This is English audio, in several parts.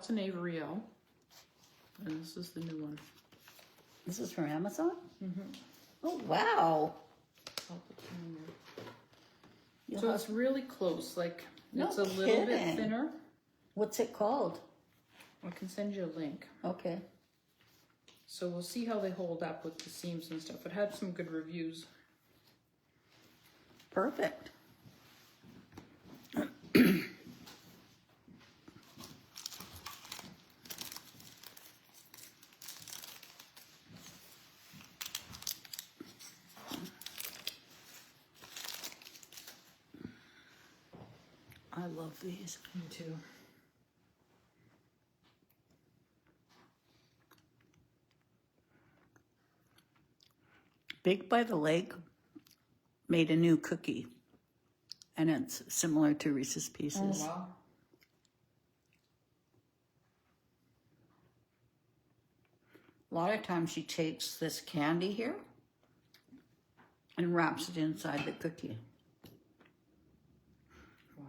Watson Avery-Elle. And this is the new one. This is from Amazon? Mm-hmm. Oh, wow. I'll put them in there. You'll So have- it's really close, like No it's a little bit kidding. thinner. What's it called? I can send you a link. Okay. So we'll see how they hold up with the seams and stuff. It had some good reviews. Perfect. I love these. Me too. Baked by the Lake made a new cookie, and it's similar to Reese's Pieces. Oh, wow. A lot of times she takes this candy here and wraps it inside the cookie. Wow.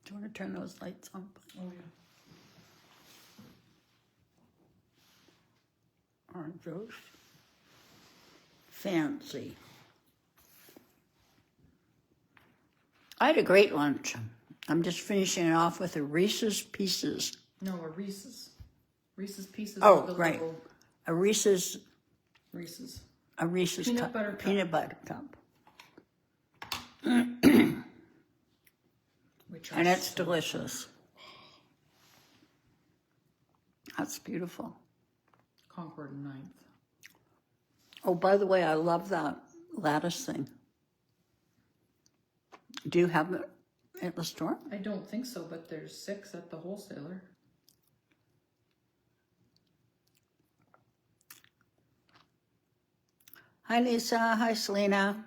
Do you want to turn those lights on? Oh, yeah. Aren't those fancy? I had a great lunch. I'm just finishing it off with a Reese's Pieces. No, a Reese's. Reese's Pieces. Oh, with the right. little A Reese's Reese's. Peanut cup. butter cup. Peanut butter cup. Which And it's delicious. That's beautiful. Concord 9th. Oh, by the way, I love that lattice thing. Do you have it at the store? I don't think so, but there's 6 at the wholesaler. Hi, Lisa. Hi, Selena.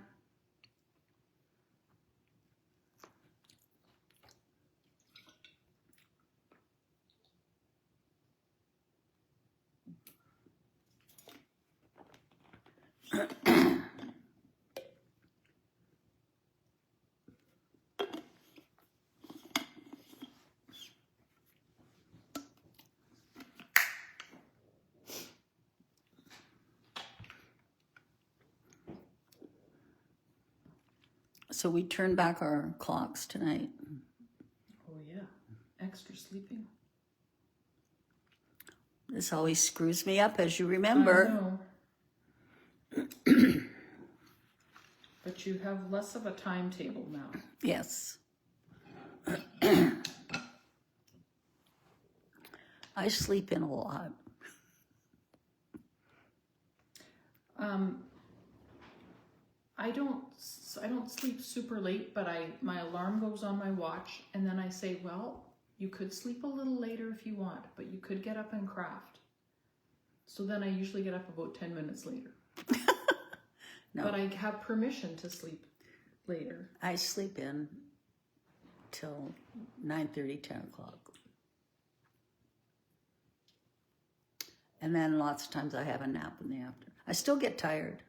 So we turned back our clocks tonight. Oh, yeah. Extra sleeping. This always screws me up, as you remember. I know. But you have less of a timetable now. Yes. I sleep in a lot. I don't sleep super late, but my alarm goes on my watch, and then I say, well, you could sleep a little later if you want, but you could get up and craft. So then I usually get up about 10 minutes later. No. But I have permission to sleep later. I sleep in till 9:30, 10 o'clock. And then lots of times I have a nap in the afternoon. I still get tired,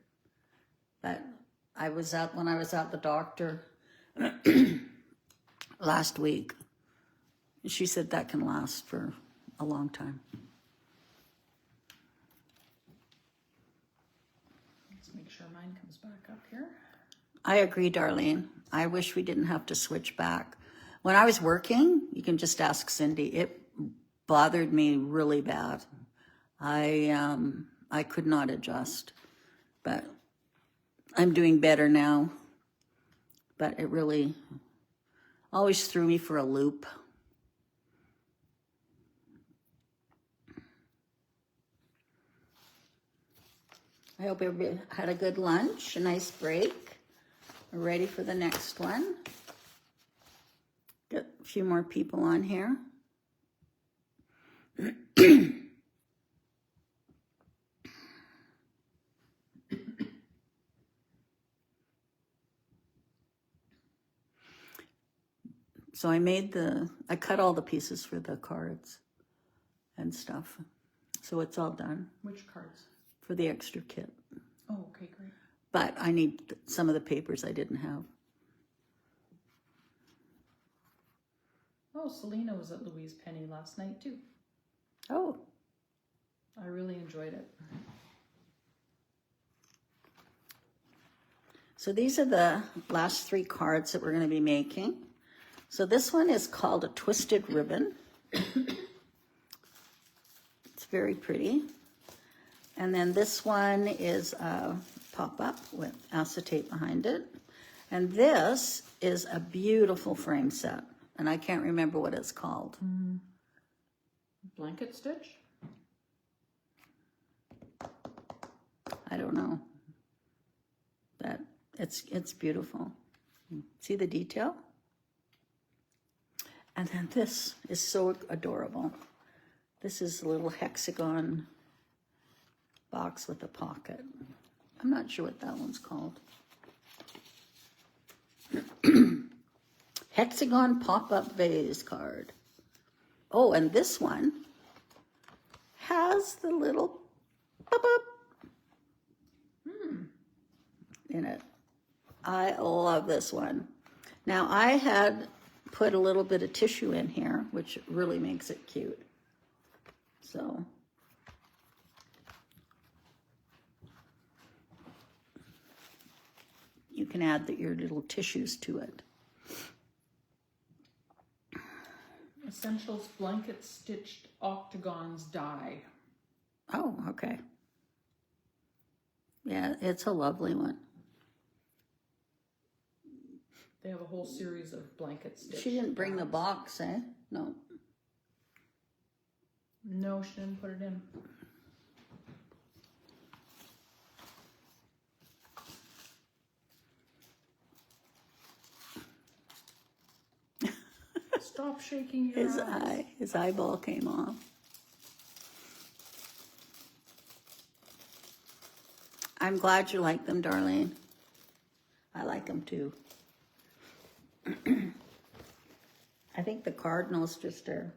but when I was at the doctor last week, she said that can last for a long time. Let's make sure mine comes back up here. I agree, Darlene. I wish we didn't have to switch back. When I was working, you can just ask Cindy, it bothered me really bad. I could not adjust, but I'm doing better now. But it really always threw me for a loop. I hope everybody had a good lunch, a nice break. We're ready for the next one. Get a few more people on here. So I cut all the pieces for the cards and stuff. So it's all done Which cards? for the extra kit. Oh, okay, great. But I need some of the papers I didn't have. Oh, Selena was at Louise Penny last night too. Oh, I really enjoyed it. so these are the last 3 cards that we're going to be making. So this one is called a Twisted Ribbon. It's very pretty. And then this one is a pop-up with acetate behind it. And this is a beautiful frame set. And I can't remember what it's called. Blanket stitch? I don't know. But it's beautiful. See the detail? And then this is so adorable. This is a little hexagon box with a pocket. I'm not sure what that one's called. Hexagon pop-up vase card. Oh, and this one has the little pop-up in it. I love this one. Now, I had put a little bit of tissue in here, which really makes it cute. So, you can add your little tissues to it. Essentials blanket stitched octagons die. Oh, okay. Yeah, it's a lovely one. They have a whole series of blanket stitch. She didn't bring the box, eh? No. No, she didn't put it in. Stop shaking your eyes. His eyeball came off. I'm glad you like them, Darlene. I like them too. I think the cardinals just are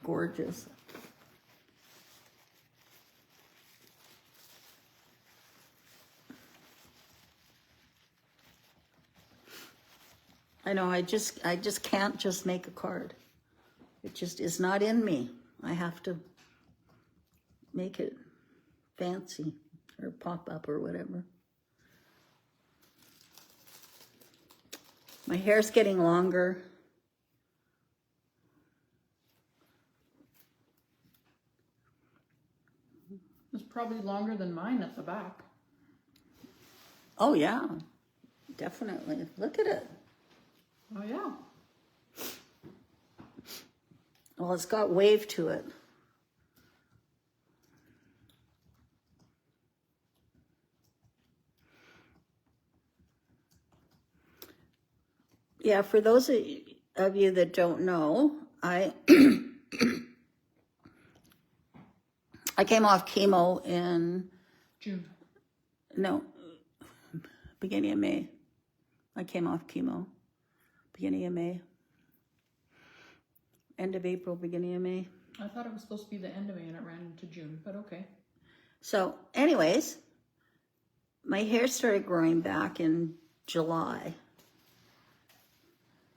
gorgeous. I know, I just can't just make a card. It just is not in me. I have to make it fancy or pop up or whatever. My hair's getting longer. It's probably longer than mine at the back. Oh yeah, definitely. Look at it. Oh yeah. Well, it's got wave to it. Yeah, for those of you that don't know, I I came off chemo in June. Beginning of May. I came off chemo. Beginning of May. End of April, beginning of May. I thought it was supposed to be the end of May and it ran into June, but okay. So, anyways, my hair started growing back in July.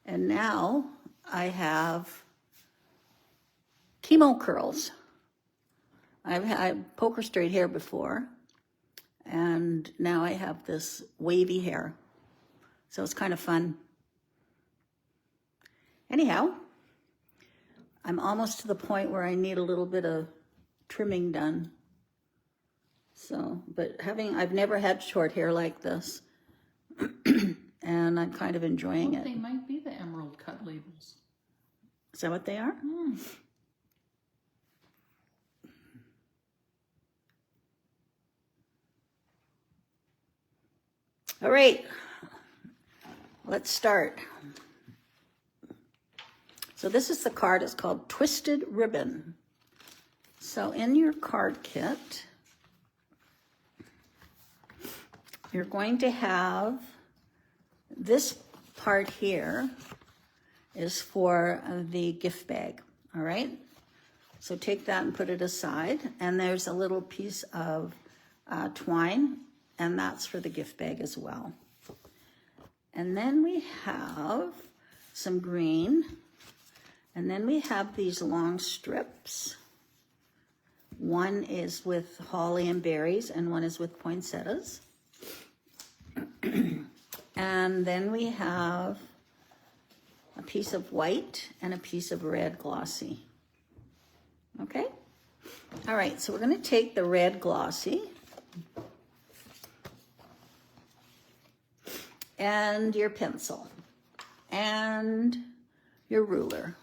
And now I have chemo curls. I've had poker straight hair before, and now I have this wavy hair. So it's kind of fun. Anyhow, I'm almost to the point where I need a little bit of trimming done. So, but I've never had short hair like this, and I'm kind of enjoying it. They might be the emerald cut labels. Is that what they are? All right, let's start. So this is the card. It's called Twisted Ribbon. So in your card kit, you're going to have this part here is for the gift bag, all right? So take that and put it aside. And there's a little piece of twine, and that's for the gift bag as well. And then we have some green, And then we have these long strips. One is with holly and berries, and one is with poinsettias. And then we have a piece of white and a piece of red glossy. Okay? All right, so we're going to take the red glossy and your pencil and your ruler.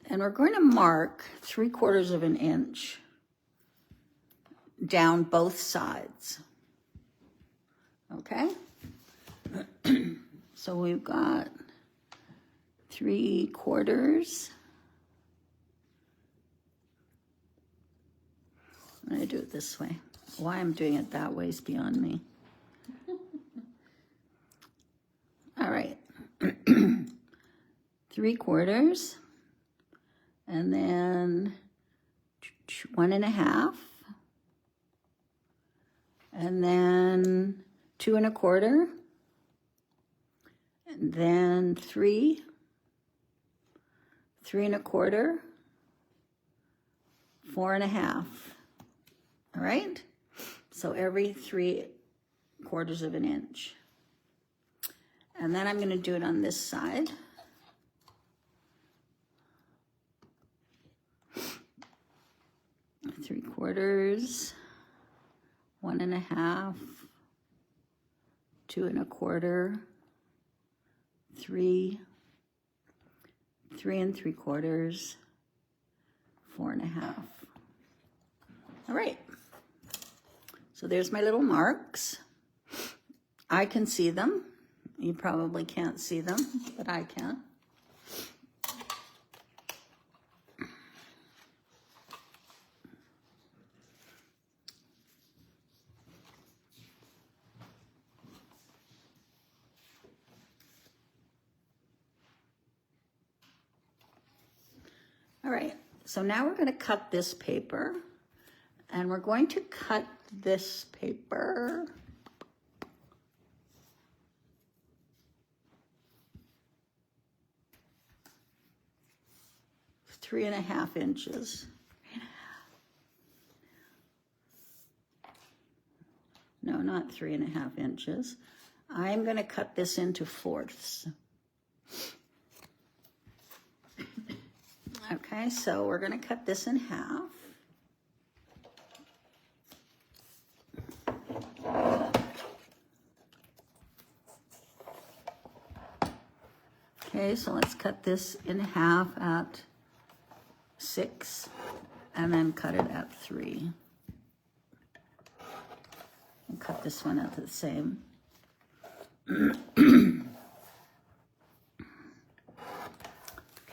And we're going to mark 3/4 of an inch down both sides. Okay? So we've got 3/4. I'm going to do it this way. Why I'm doing it that way is beyond me. All right. 3/4. And then 1.5. And then 2 1/4. And then 3. 3 1/4. 4 1/2. All right? So every 3/4 of an inch. And then I'm going to do it on this side. Three quarters, 1.5, 2 1/4, 3, 3 3/4, 4 1/2. All right. So there's my little marks. I can see them. You probably can't see them, but I can. All right, so now we're going to cut this paper, and we're going to cut this paper three and a half inches. No, not 3.5 inches. I'm going to cut this into 4ths. Okay, so we're going to cut this in half. Okay, so let's cut this in half at 6 and then cut it at 3. And cut this one at the same.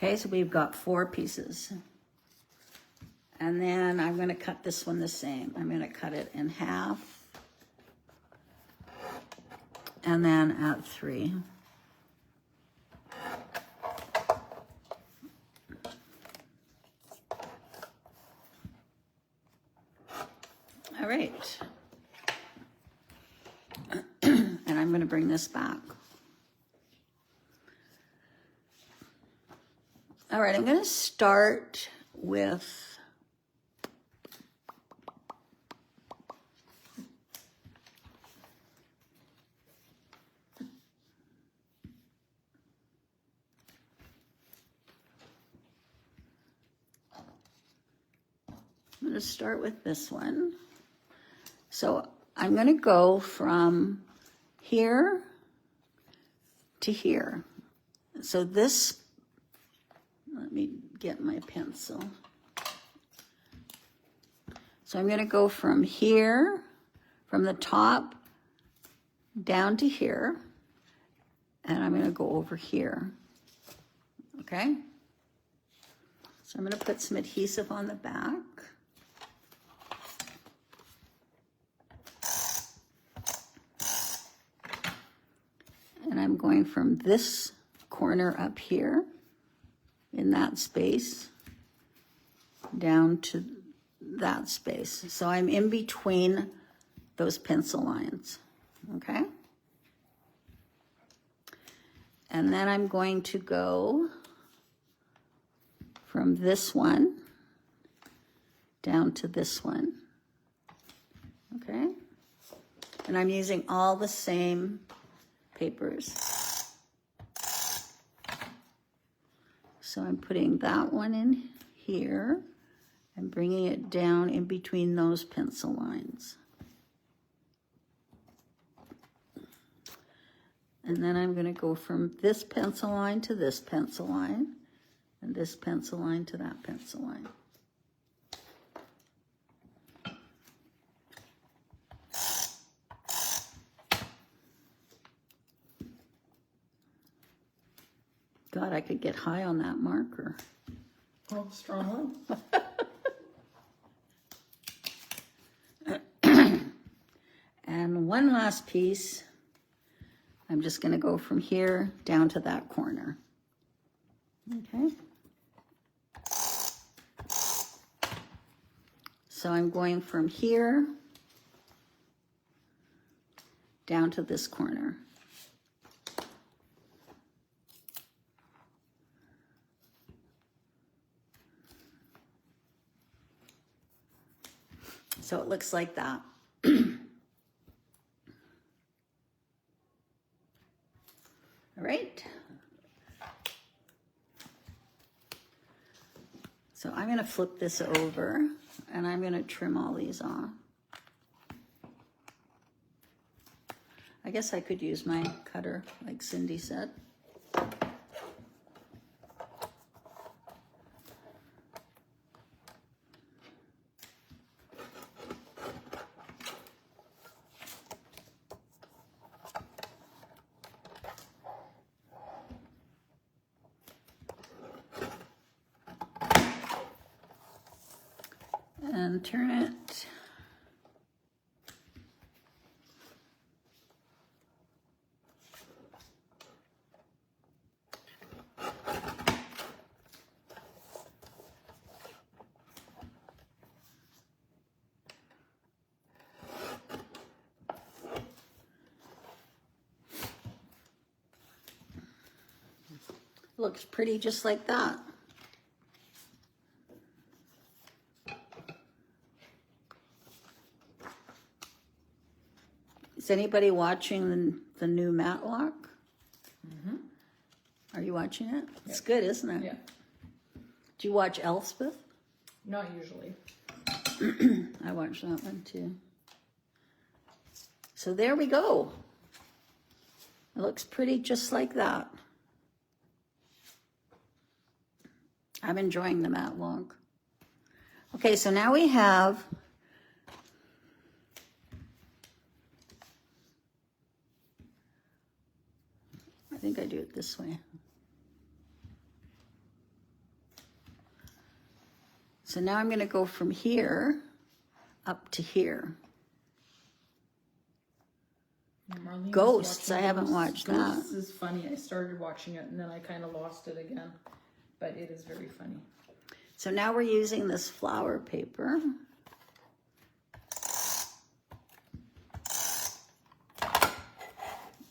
Okay, so we've got 4 pieces. And then I'm going to cut this one the same. I'm going to cut it in half. And then at 3. All right. And I'm going to bring this back. All right, I'm going to start with this one. So I'm going to go from here to here. So this, let me get my pencil. So I'm going to go from here, from the top down to here, and I'm going to go over here. Okay? So I'm going to put some adhesive on the back. And I'm going from this corner up here, in that space, down to that space. So I'm in between those pencil lines, okay? And then I'm going to go from this one down to this one, okay? And I'm using all the same papers. So I'm putting that one in here and bringing it down in between those pencil lines. And then I'm going to go from this pencil line to this pencil line, and this pencil line to that pencil line. God, I could get high on that marker. Oh, strong one. And one last piece. I'm just going to go from here down to that corner. Okay. So I'm going from here down to this corner. So it looks like that. All right. So I'm going to flip this over and I'm going to trim all these off. I guess I could use my cutter like Cindy said. And turn it. Looks pretty just like that. Is anybody watching the new Matlock? Mm-hmm. Are you watching it? Yep. It's good, isn't it? Yeah. Do you watch Elspeth? Not usually. I watched that one too. So there we go. It looks pretty just like that. I'm enjoying the Matlock. Okay, so now we have I think I do it this way. So now I'm going to go from here up to here. Marlene was Ghosts, watching I haven't Ghosts. watched Ghosts that. is funny. I started watching it and then I kind of lost it again. But it is very funny. So now we're using this flower paper.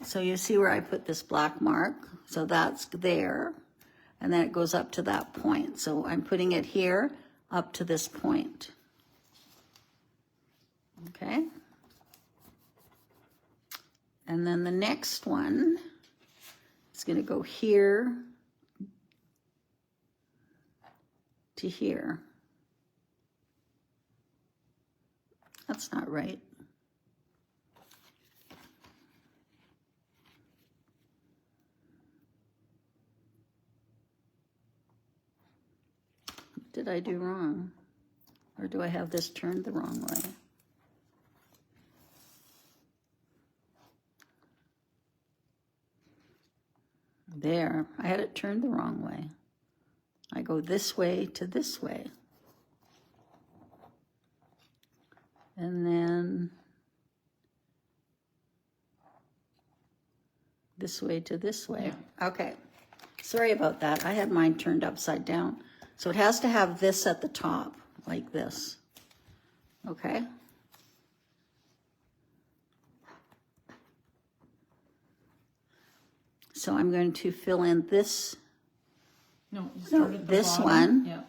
So you see where I put this black mark? So that's there. And then it goes up to that point. So I'm putting it here up to this point. Okay. And then the next one is going to go here to here. That's not right. What did I do wrong? Or do I have this turned the wrong way? There, I had it turned the wrong way. I go this way to this way. And then this way to this way. Okay, sorry about that. I had mine turned upside down. So it has to have this at the top, like this. Okay? So I'm going to fill in this No, you start at the this bottom. one. Yeah.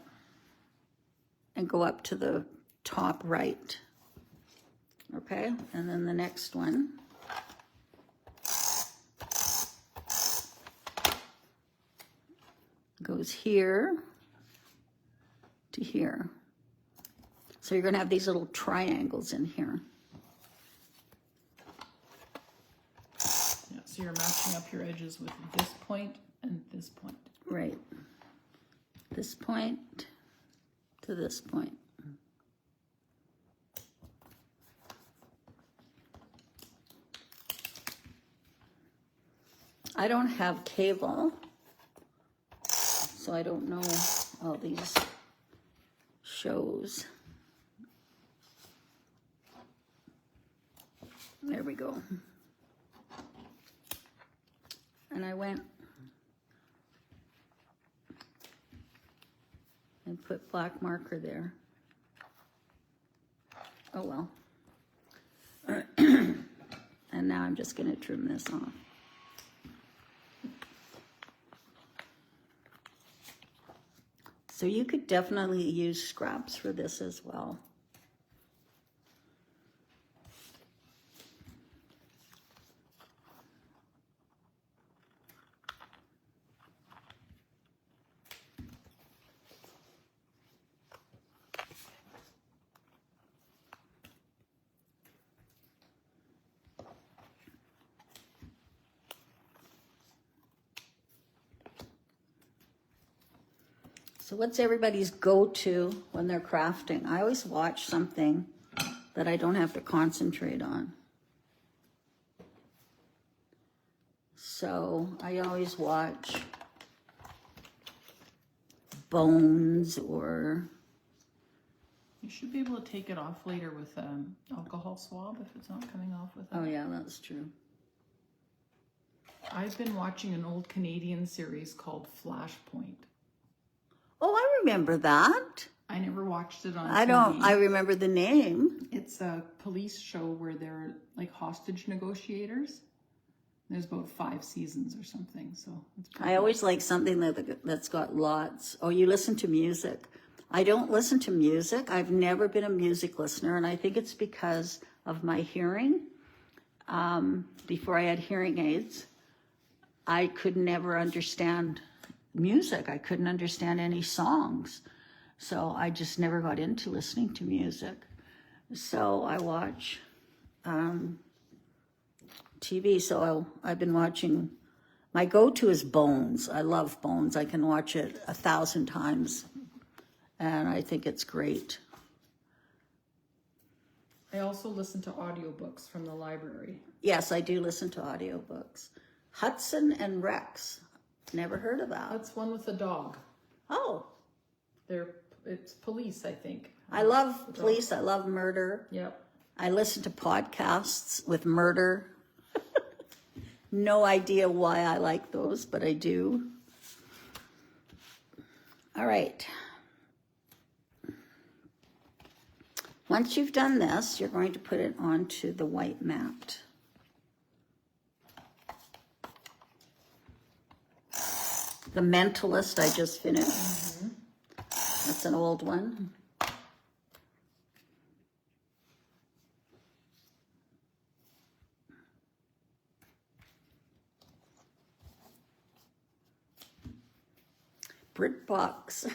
and go up to the top right. Okay, and then the next one. Goes here to here. So you're going to have these little triangles in here. Yeah, so you're matching up your edges with this point and this point. Right. This point to this point. I don't have cable, so I don't know all these shows. There we go. And I went and put black marker there. Oh well. And now I'm just going to trim this off. So you could definitely use scraps for this as well. So what's everybody's go-to when they're crafting? I always watch something that I don't have to concentrate on. So I always watch Bones or... You should be able to take it off later with alcohol swab if it's not coming off with it. Oh yeah, that's true. I've been watching an old Canadian series called Flashpoint. Oh, I remember that. I never watched it on I TV. don't, I remember the name. It's a police show where they're like hostage negotiators. There's about 5 seasons or something, so it's pretty I always like something that's got lots. Oh, you listen to music. I don't listen to music. I've never been a music listener, and I think it's because of my hearing. Before I had hearing aids, I could never understand music. I couldn't understand any songs. So I just never got into listening to music. So I watch TV. So I've been watching, my go-to is Bones. I love Bones. I can watch it 1,000 times. And I think it's great. I also listen to audiobooks from the library. Yes, I do listen to audiobooks. Hudson and Rex. Never heard of that. That's one with a dog. Oh, It's police, I think. I love police. I love murder. Yep. I listen to podcasts with murder. No idea why I like those, but I do. All right. Once you've done this, you're going to put it onto the white mat. The Mentalist I just finished. Mm-hmm. That's an old one. BritBox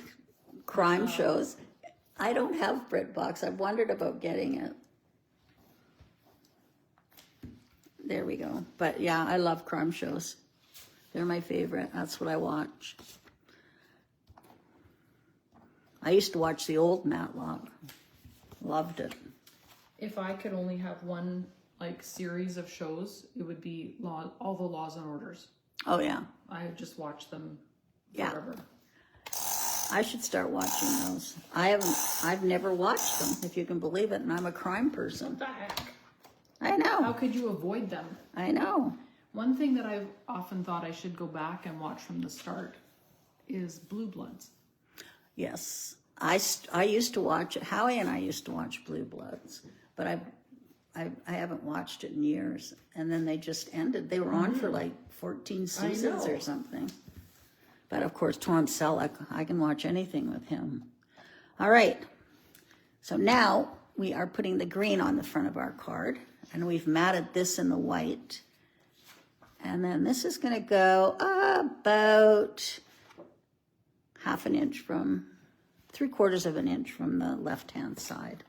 crime shows. I don't have BritBox. I've wondered about getting it. There we go. But yeah, I love crime shows. They're my favorite. That's what I watch. I used to watch the old Matlock. Loved it. If I could only have one like series of shows, it would be all the Laws and Orders. Oh yeah. I would just watch them Yeah. forever. I should start watching those. I've never watched them, if you can believe it, and I'm a crime person. What the heck? I How know. could you avoid them? I know. One thing that I've often thought I should go back and watch from the start is Blue Bloods. Yes. I used to watch, Howie and I used to watch Blue Bloods, but I haven't watched it in years. And then they just ended. They were on for like 14 seasons or something. But of course, Tom Selleck, I can watch anything with him. All right. So now we are putting the green on the front of our card, and we've matted this in the white. And then this is going to go about half an inch from, 3/4 of an inch from the left-hand side.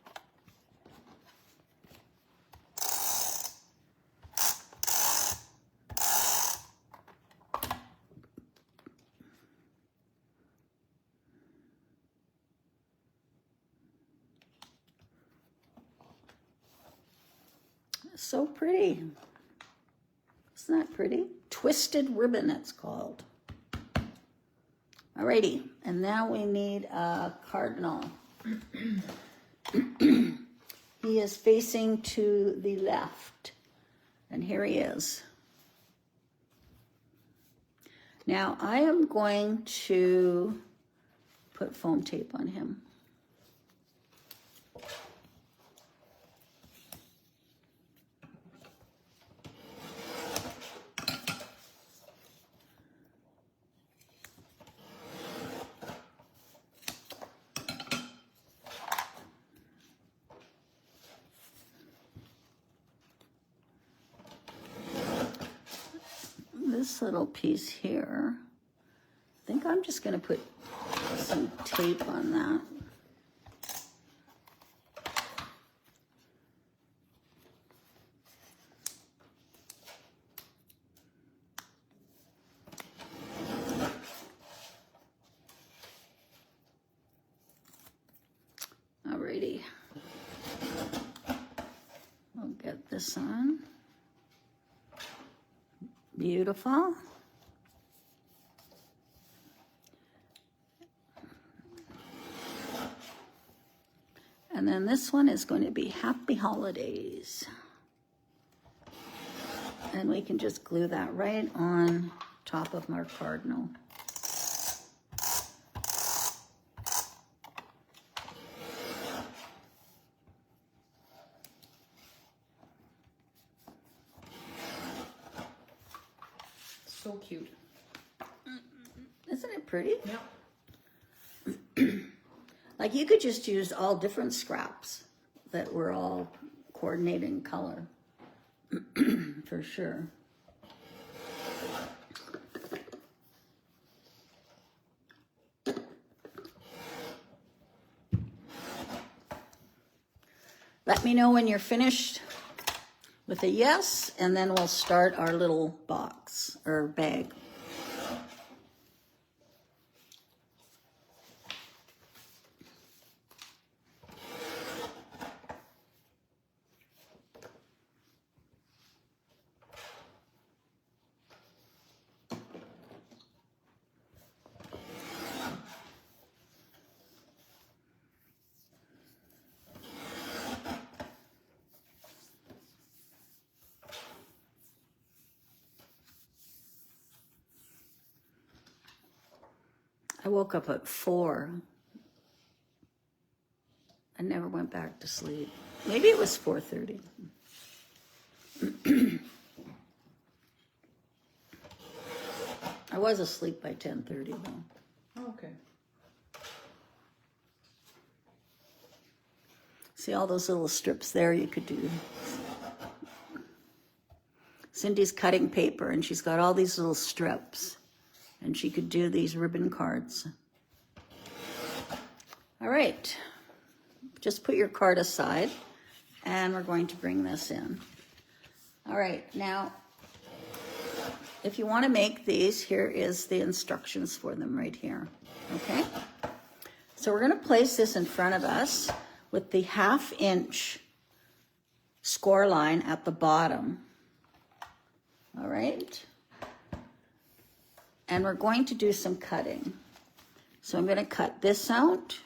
So pretty. Isn't that pretty? Twisted ribbon, it's called. Alrighty, and now we need a cardinal. He is facing to the left, and here he is. Now I am going to put foam tape on him. This little piece here, I think I'm just going to put some tape on that. Alrighty. I'll get this on. Beautiful. And then this one is going to be Happy Holidays. And we can just glue that right on top of our cardinal. So cute. Isn't it pretty? Yeah. Like you could just use all different scraps that were all coordinated in color. For sure. Let me know when you're finished with a yes, and then we'll start our little box or bag. I woke up at 4. I never went back to sleep. Maybe it was 4:30. I was asleep by 10:30 though. Oh, okay. See all those little strips there you could do. Cindy's cutting paper and she's got all these little strips. And she could do these ribbon cards. All right, just put your card aside and we're going to bring this in. All right, now, if you want to make these, here is the instructions for them right here, okay? So we're going to place this in front of us with the 1/2 inch score line at the bottom, all right? And we're going to do some cutting. So I'm going to cut this out,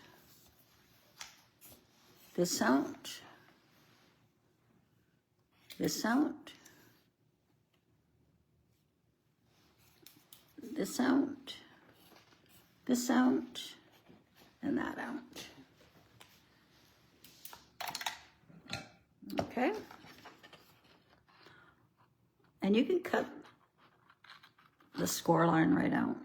this out, this out, this out, this out, and that out. Okay, And you can cut the score line right out.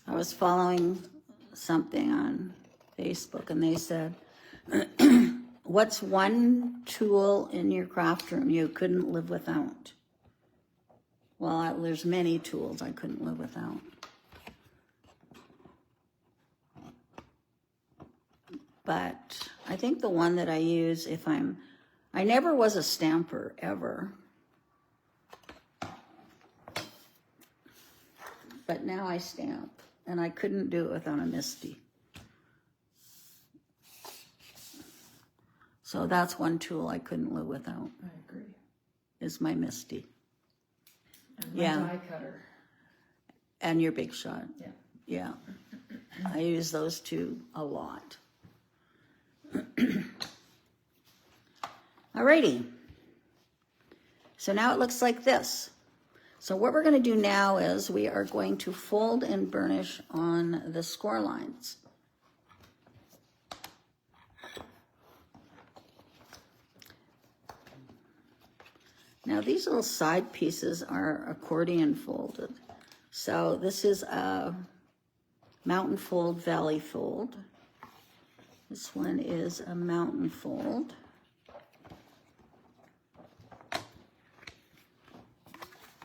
I was following something on Facebook and they said, what's one tool in your craft room you couldn't live without? Well, there's many tools I couldn't live without. But I think the one that I use if I never was a stamper, ever. But now I stamp, and I couldn't do it without a MISTI. So that's one tool I couldn't live without, I agree. is my MISTI. And my die cutter. And your Big Shot. Yeah. Yeah. I use those two a lot. Alrighty. So now it looks like this. So what we're going to do now is we are going to fold and burnish on the score lines. Now these little side pieces are accordion folded. So this is a mountain fold, valley fold. This one is a mountain fold.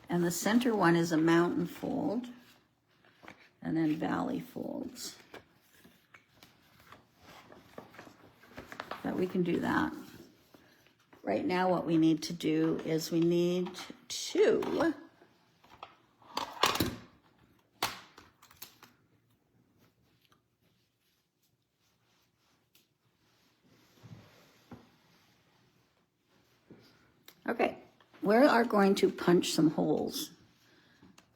And the center one is a mountain fold, and then valley folds. But we can do that. Right now what we need to do is we need to okay. We are going to punch some holes.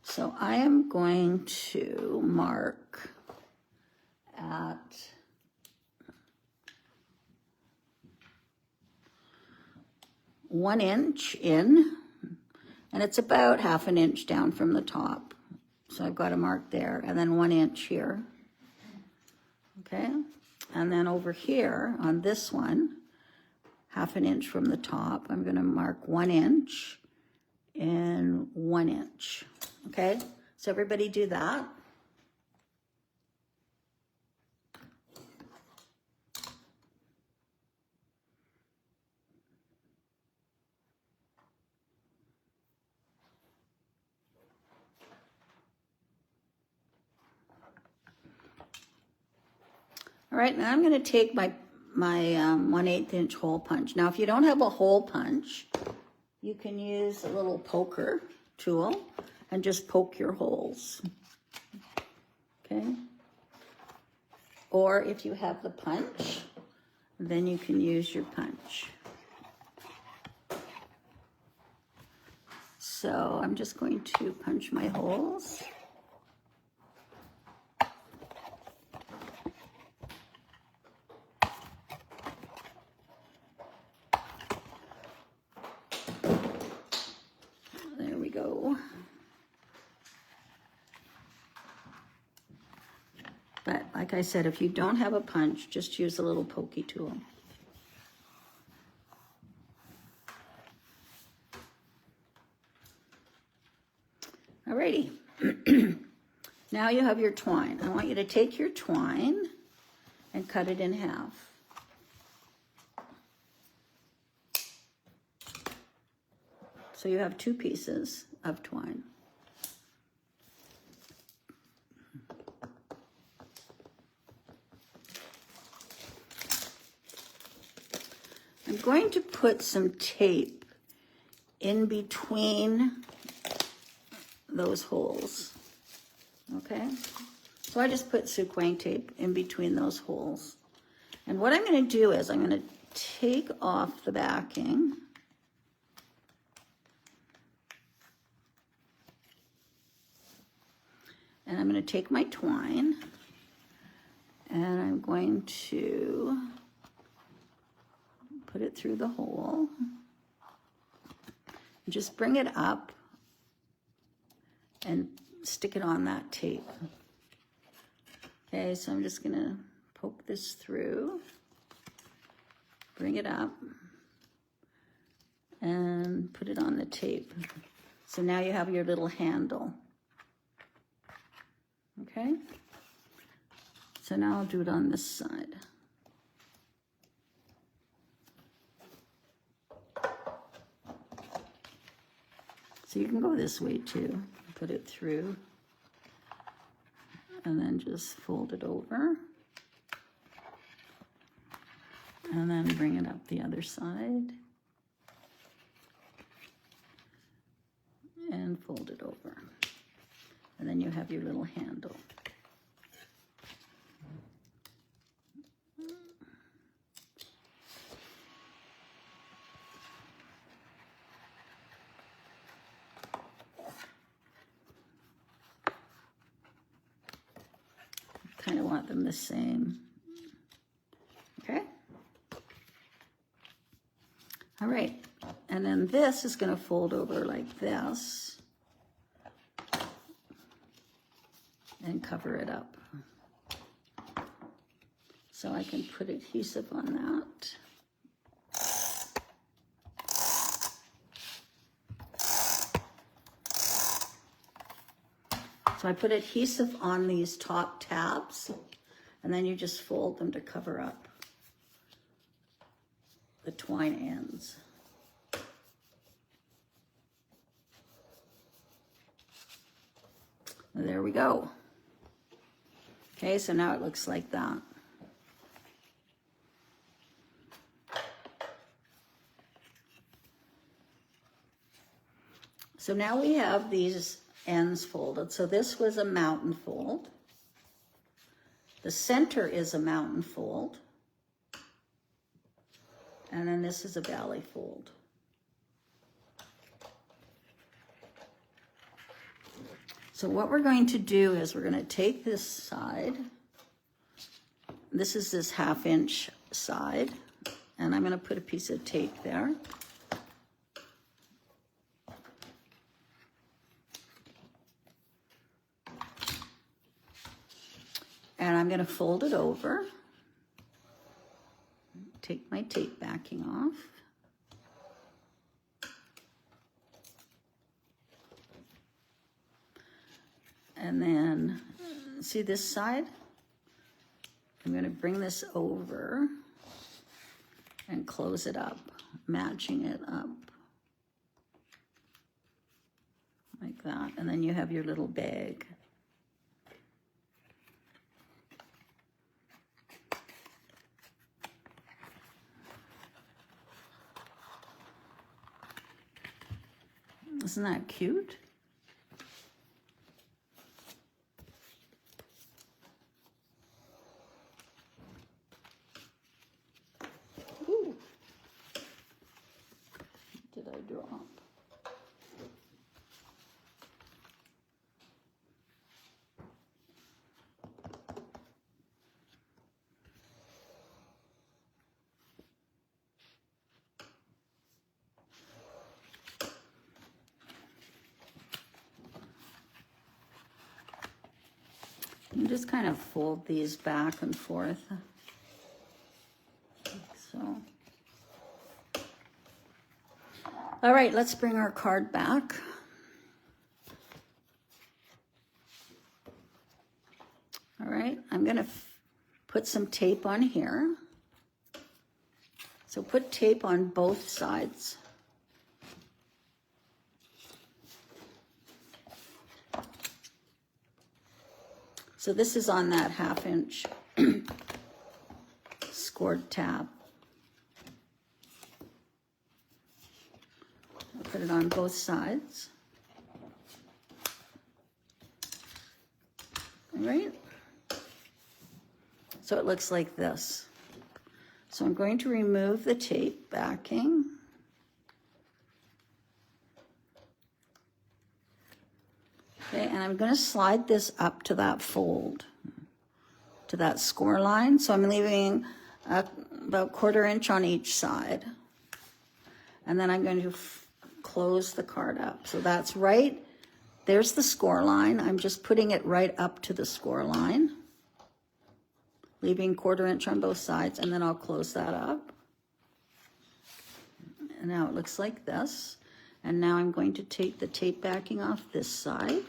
So I am going to mark at 1 inch in, and it's about 1/2 inch down from the top. So I've got a mark there, and then 1 inch here. Okay, and then over here on this one, 1/2 inch from the top, I'm going to mark 1 inch and 1 inch. Okay, so everybody do that. All right, now I'm going to take my 1/8 inch hole punch. Now, if you don't have a hole punch, you can use a little poker tool and just poke your holes. Okay? Or if you have the punch, then you can use your punch. So I'm just going to punch my holes. There we go. But like I said, if you don't have a punch, just use a little pokey tool. Alrighty. Now you have your twine. I want you to take your twine and cut it in half. So you have 2 pieces of twine. I'm going to put some tape in between those holes, okay? So I just put sequin tape in between those holes. And what I'm going to do is I'm going to take off the backing. And I'm going to take my twine and I'm going to put it through the hole. Just bring it up and stick it on that tape. Okay, so I'm just going to poke this through, bring it up, and put it on the tape. So now you have your little handle. Okay, so now I'll do it on this side. So you can go this way too, put it through, and then just fold it over, and then bring it up the other side, and fold it over. And then you have your little handle. Kind of want them the same. Okay? All right. And then this is going to fold over like this. And cover it up. So I can put adhesive on that. So I put adhesive on these top tabs, and then you just fold them to cover up the twine ends. There we go. Okay, so now it looks like that. So now we have these ends folded. So this was a mountain fold. The center is a mountain fold. And then this is a valley fold. So what we're going to do is we're going to take this side. This is this 1/2 inch side. And I'm going to put a piece of tape there. And I'm going to fold it over. Take my tape backing off. And then, see this side? I'm going to bring this over and close it up, matching it up like that. And then you have your little bag. Isn't that cute? Ooh. Did I drop? You just kind of fold these back and forth. Like so. All right, let's bring our card back. All right, I'm going to put some tape on here. So put tape on both sides. So this is on that 1/2 inch scored tab. I'll put it on both sides. All right. So it looks like this. So I'm going to remove the tape backing. Okay, and I'm going to slide this up to that fold, to that score line. So I'm leaving about 1/4 inch on each side. And then I'm going to close the card up. So that's right, there's the score line. I'm just putting it right up to the score line, leaving 1/4 inch on both sides, and then I'll close that up. And now it looks like this. And now I'm going to take the tape backing off this side,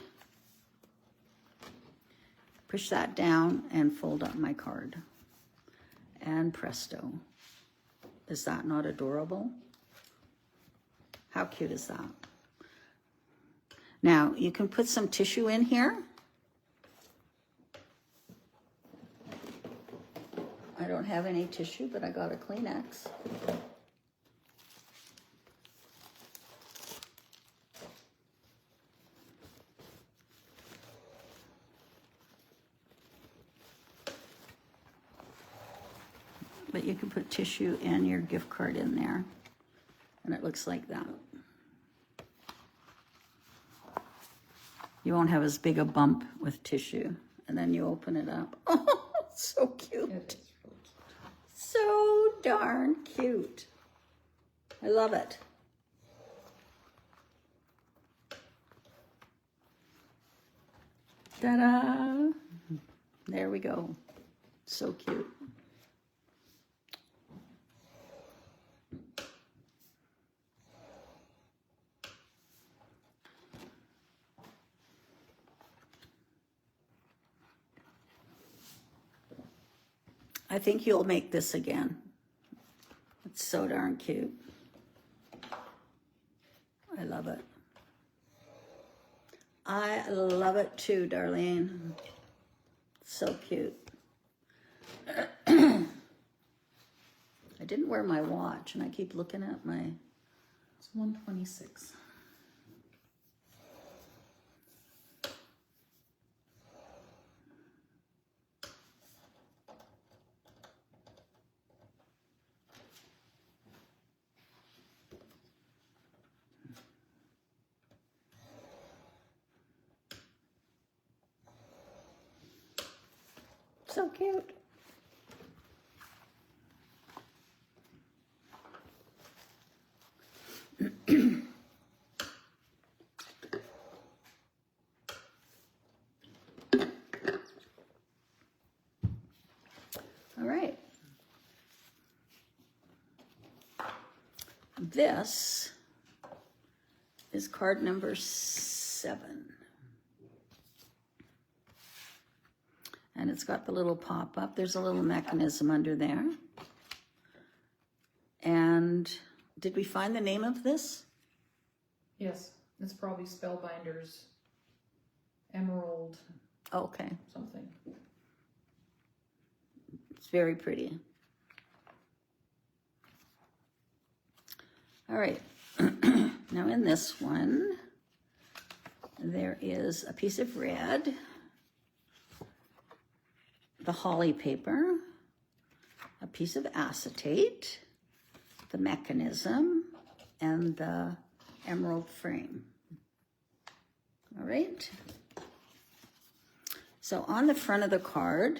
push that down, and fold up my card. And presto. Is that not adorable? How cute is that? Now, you can put some tissue in here. I don't have any tissue, but I got a Kleenex. But you can put tissue and your gift card in there, and it looks like that. You won't have as big a bump with tissue, and then you open it up. Oh, so cute. It is really cute. So darn cute. I love it. Ta-da! There we go. So cute. I think you'll make this again. It's so darn cute. I love it. I love it too, Darlene. So cute. I didn't wear my watch, and I keep looking at my... It's 126. So cute. All right. This is card number 7. And it's got the little pop-up. There's a little mechanism under there. And did we find the name of this? Yes, it's probably Spellbinders Emerald Okay, something. it's very pretty. All right, now in this one, there is a piece of red, the holly paper, a piece of acetate, the mechanism, and the emerald frame. All right. So on the front of the card,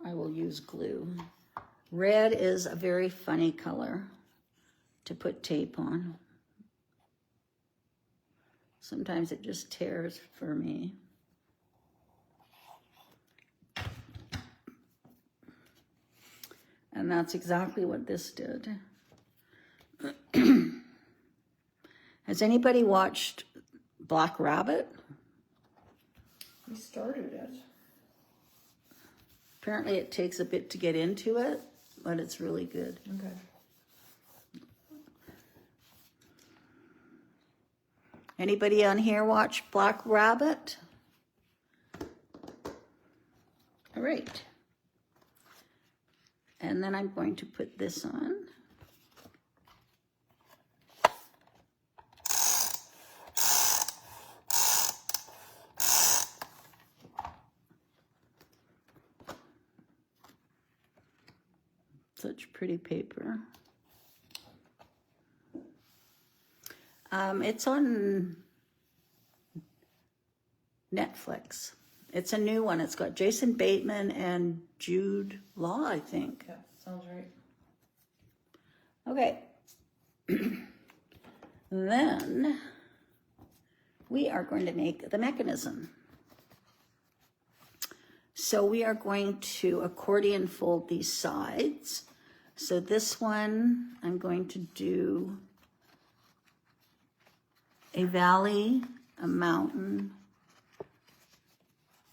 I will use glue. Red is a very funny color to put tape on. Sometimes it just tears for me. And that's exactly what this did. Has anybody watched Black Rabbit? We started it. Apparently it takes a bit to get into it, but it's really good. Okay. Anybody on here watch Black Rabbit? All right. And then I'm going to put this on. Such pretty paper. It's on Netflix. It's a new one. It's got Jason Bateman and Jude Law, I think. Yeah, sounds right. Okay. Then we are going to make the mechanism. So we are going to accordion fold these sides. So this one, I'm going to do a valley, a mountain,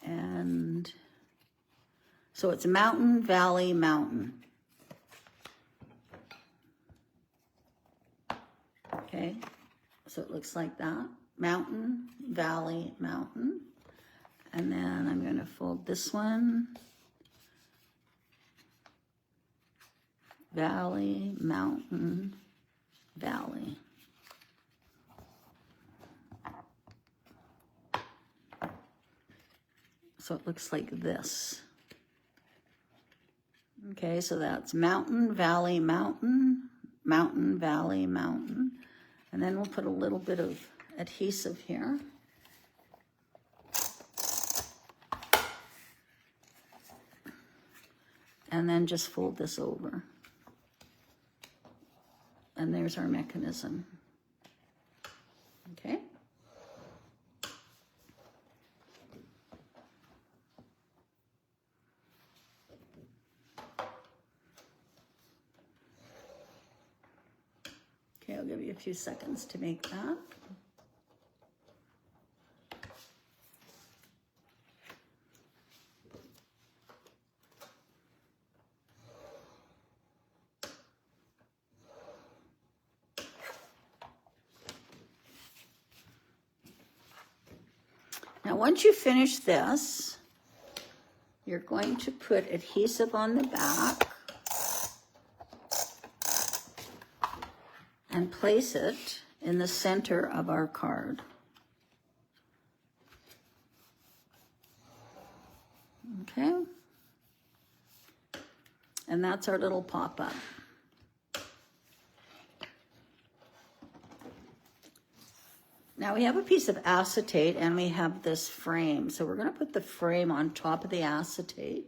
and so it's mountain, valley, mountain. Okay, so it looks like that. Mountain, valley, mountain. And then I'm going to fold this one. Valley, mountain, valley. So it looks like this. Okay, so that's mountain, valley, mountain, mountain, valley, mountain. And then we'll put a little bit of adhesive here. And then just fold this over. And there's our mechanism. Okay? Okay, I'll give you a few seconds to make that. Now, once you finish this, you're going to put adhesive on the back and place it in the center of our card. Okay? And that's our little pop-up. Now we have a piece of acetate and we have this frame. So we're going to put the frame on top of the acetate.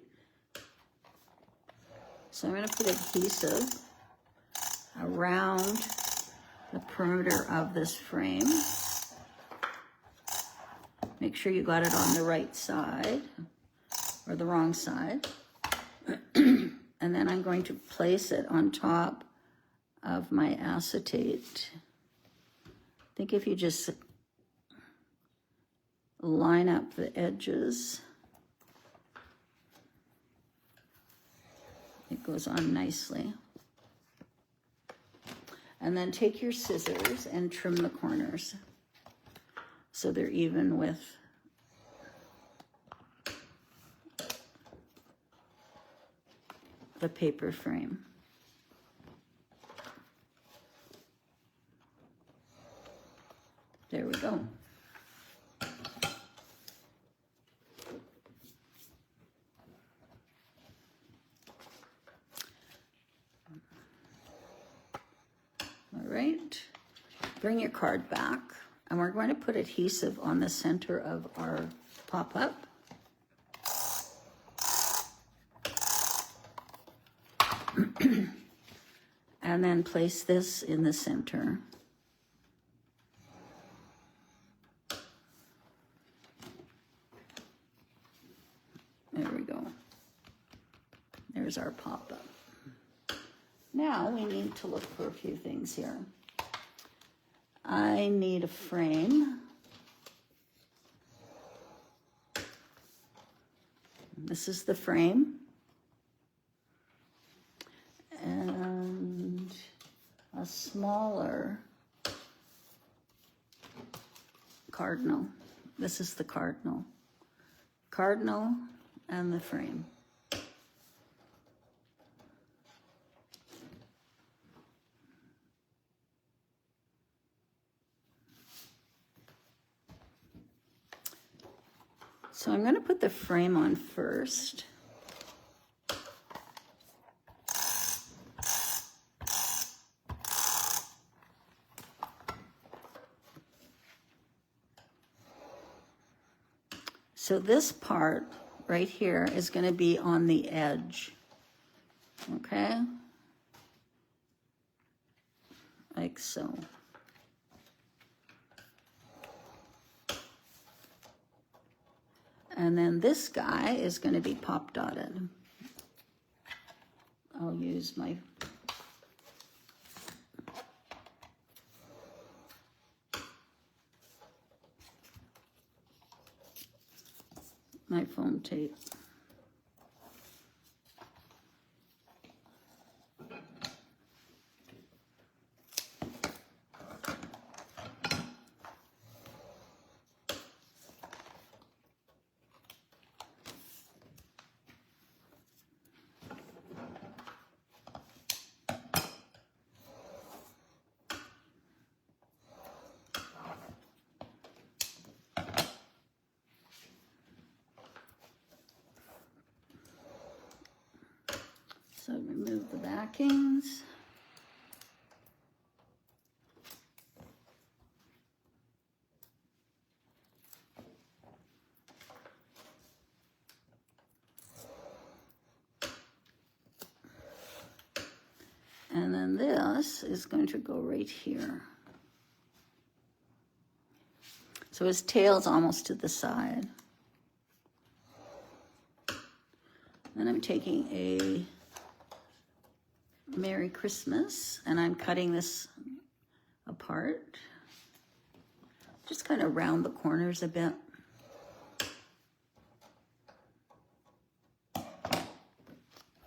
So I'm going to put adhesive around the perimeter of this frame. Make sure you got it on the right side or the wrong side. And then I'm going to place it on top of my acetate. I think if you just line up the edges, it goes on nicely. And then take your scissors and trim the corners so they're even with the paper frame. There we go. All right, bring your card back, and we're going to put adhesive on the center of our pop-up. And then place this in the center. There we go. There's our pop-up. Now we need to look for a few things here. I need a frame. This is the frame. And a smaller cardinal. This is the cardinal. Cardinal and the frame. So I'm going to put the frame on first. So this part right here is going to be on the edge. Okay? Like so. And then this guy is going to be pop dotted. I'll use my foam tape. So remove the backings. And then this is going to go right here. So his tail's almost to the side. Then I'm taking a Merry Christmas, and I'm cutting this apart. Just kind of round the corners a bit.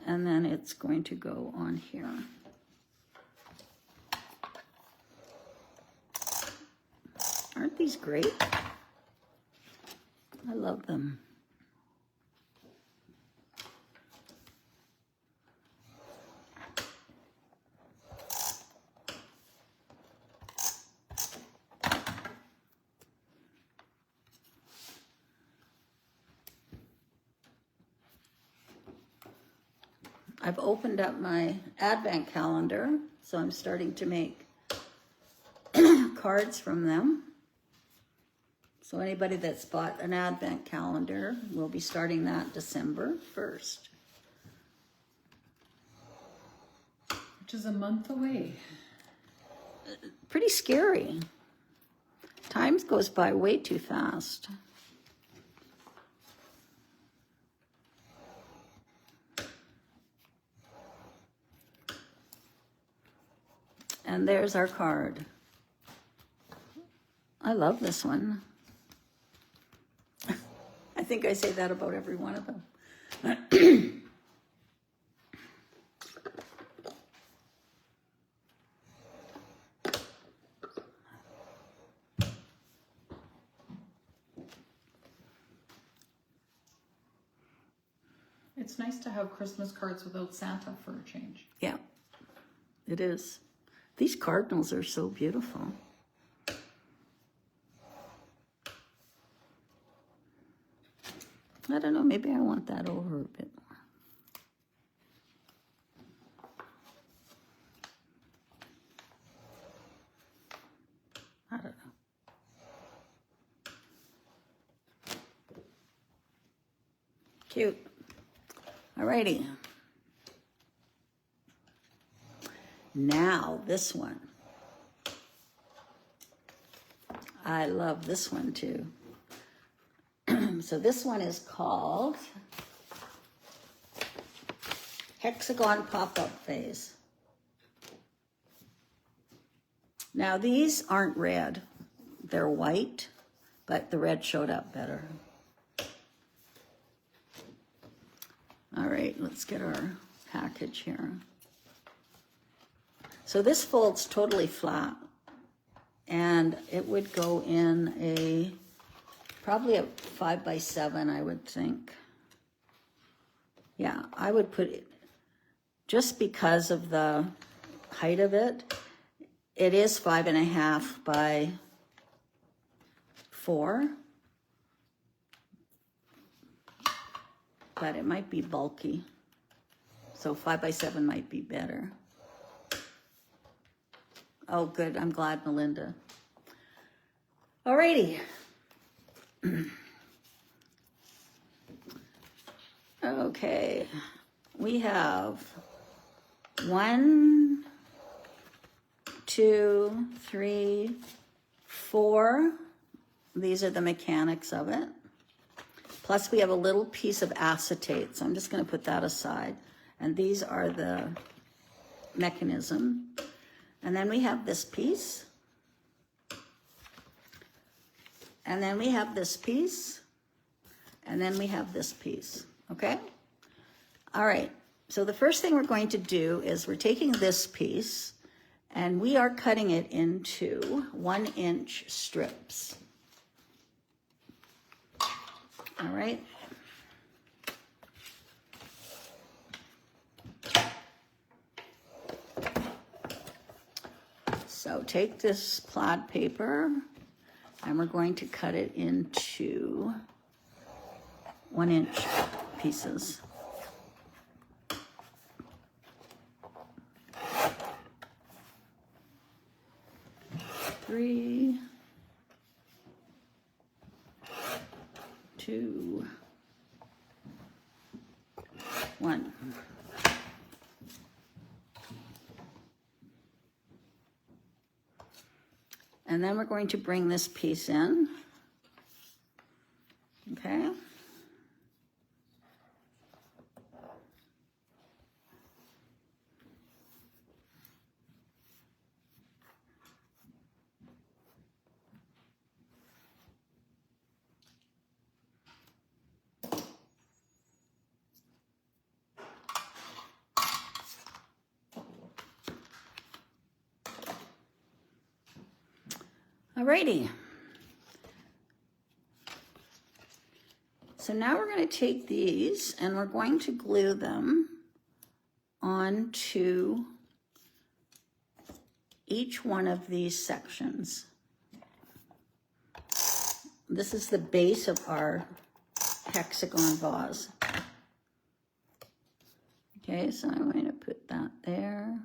And then it's going to go on here. Aren't these great? I love them. I've opened up my advent calendar, so I'm starting to make cards from them. So anybody that's bought an advent calendar will be starting that December 1st. Which is a month away. Pretty scary. Time goes by way too fast. And there's our card. I love this one. I think I say that about every one of them. It's nice to have Christmas cards without Santa for a change. Yeah, it is. These cardinals are so beautiful. I don't know, maybe I want that over a bit more. I don't know. Cute. Alrighty. Now this one. I love this one too. So this one is called Hexagon Pop-Up Vase. Now these aren't red. They're white, but the red showed up better. All right, let's get our package here. So this folds totally flat, and it would go in probably a 5x7, I would think. Yeah, I would put it, just because of the height of it, it is 5.5 by 4. But it might be bulky. So 5x7 might be better. Oh, good. I'm glad, Melinda. Alrighty. Okay, we have 1, 2, 3, 4. These are the mechanics of it. Plus we have a little piece of acetate, so I'm just going to put that aside. And these are the mechanism. And then we have this piece. And then we have this piece. And then we have this piece, okay? All right, so the first thing we're going to do is we're taking this piece and we are cutting it into 1-inch strips. All right. So take this plaid paper and we're going to cut it into 1-inch pieces. Three, 2, 1. And then we're going to bring this piece in, okay? Alrighty. So now we're going to take these and we're going to glue them onto each one of these sections. This is the base of our hexagon vase. Okay, so I'm going to put that there.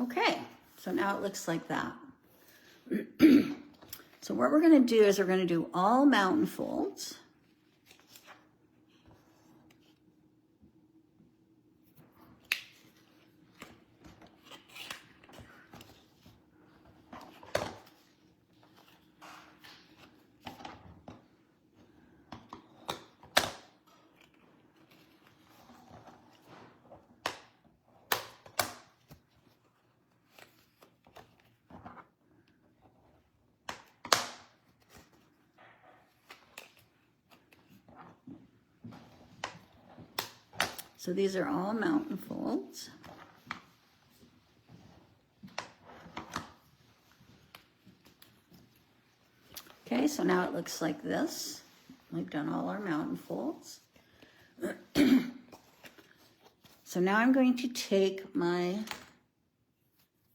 Okay, so now it looks like that. So what we're going to do is we're going to do all mountain folds. So these are all mountain folds. Okay, so now it looks like this. We've done all our mountain folds. So now I'm going to take my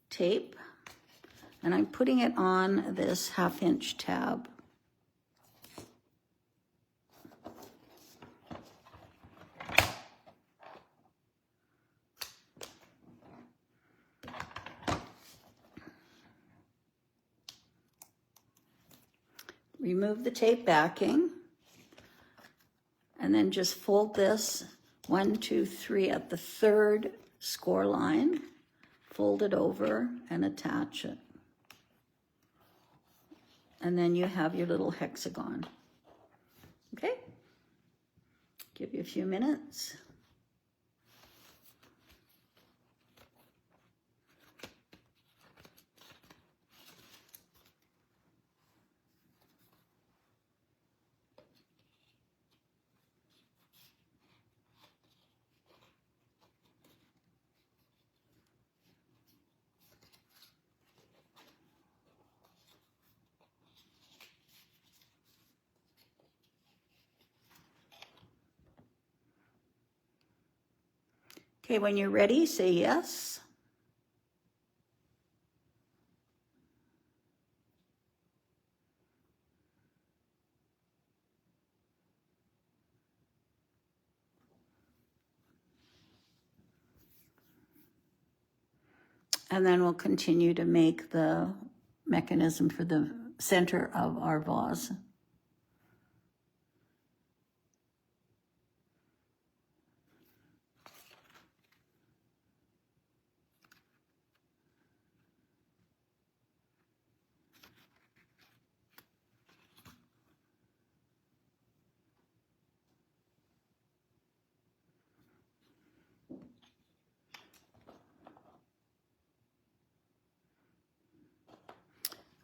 tape and I'm putting it on this 1/2-inch tab. Remove the tape backing and then just fold this 1, 2, 3 at the 3rd score line, fold it over and attach it. And then you have your little hexagon. Okay? Give you a few minutes. Okay, when you're ready, say yes. And then we'll continue to make the mechanism for the center of our vase.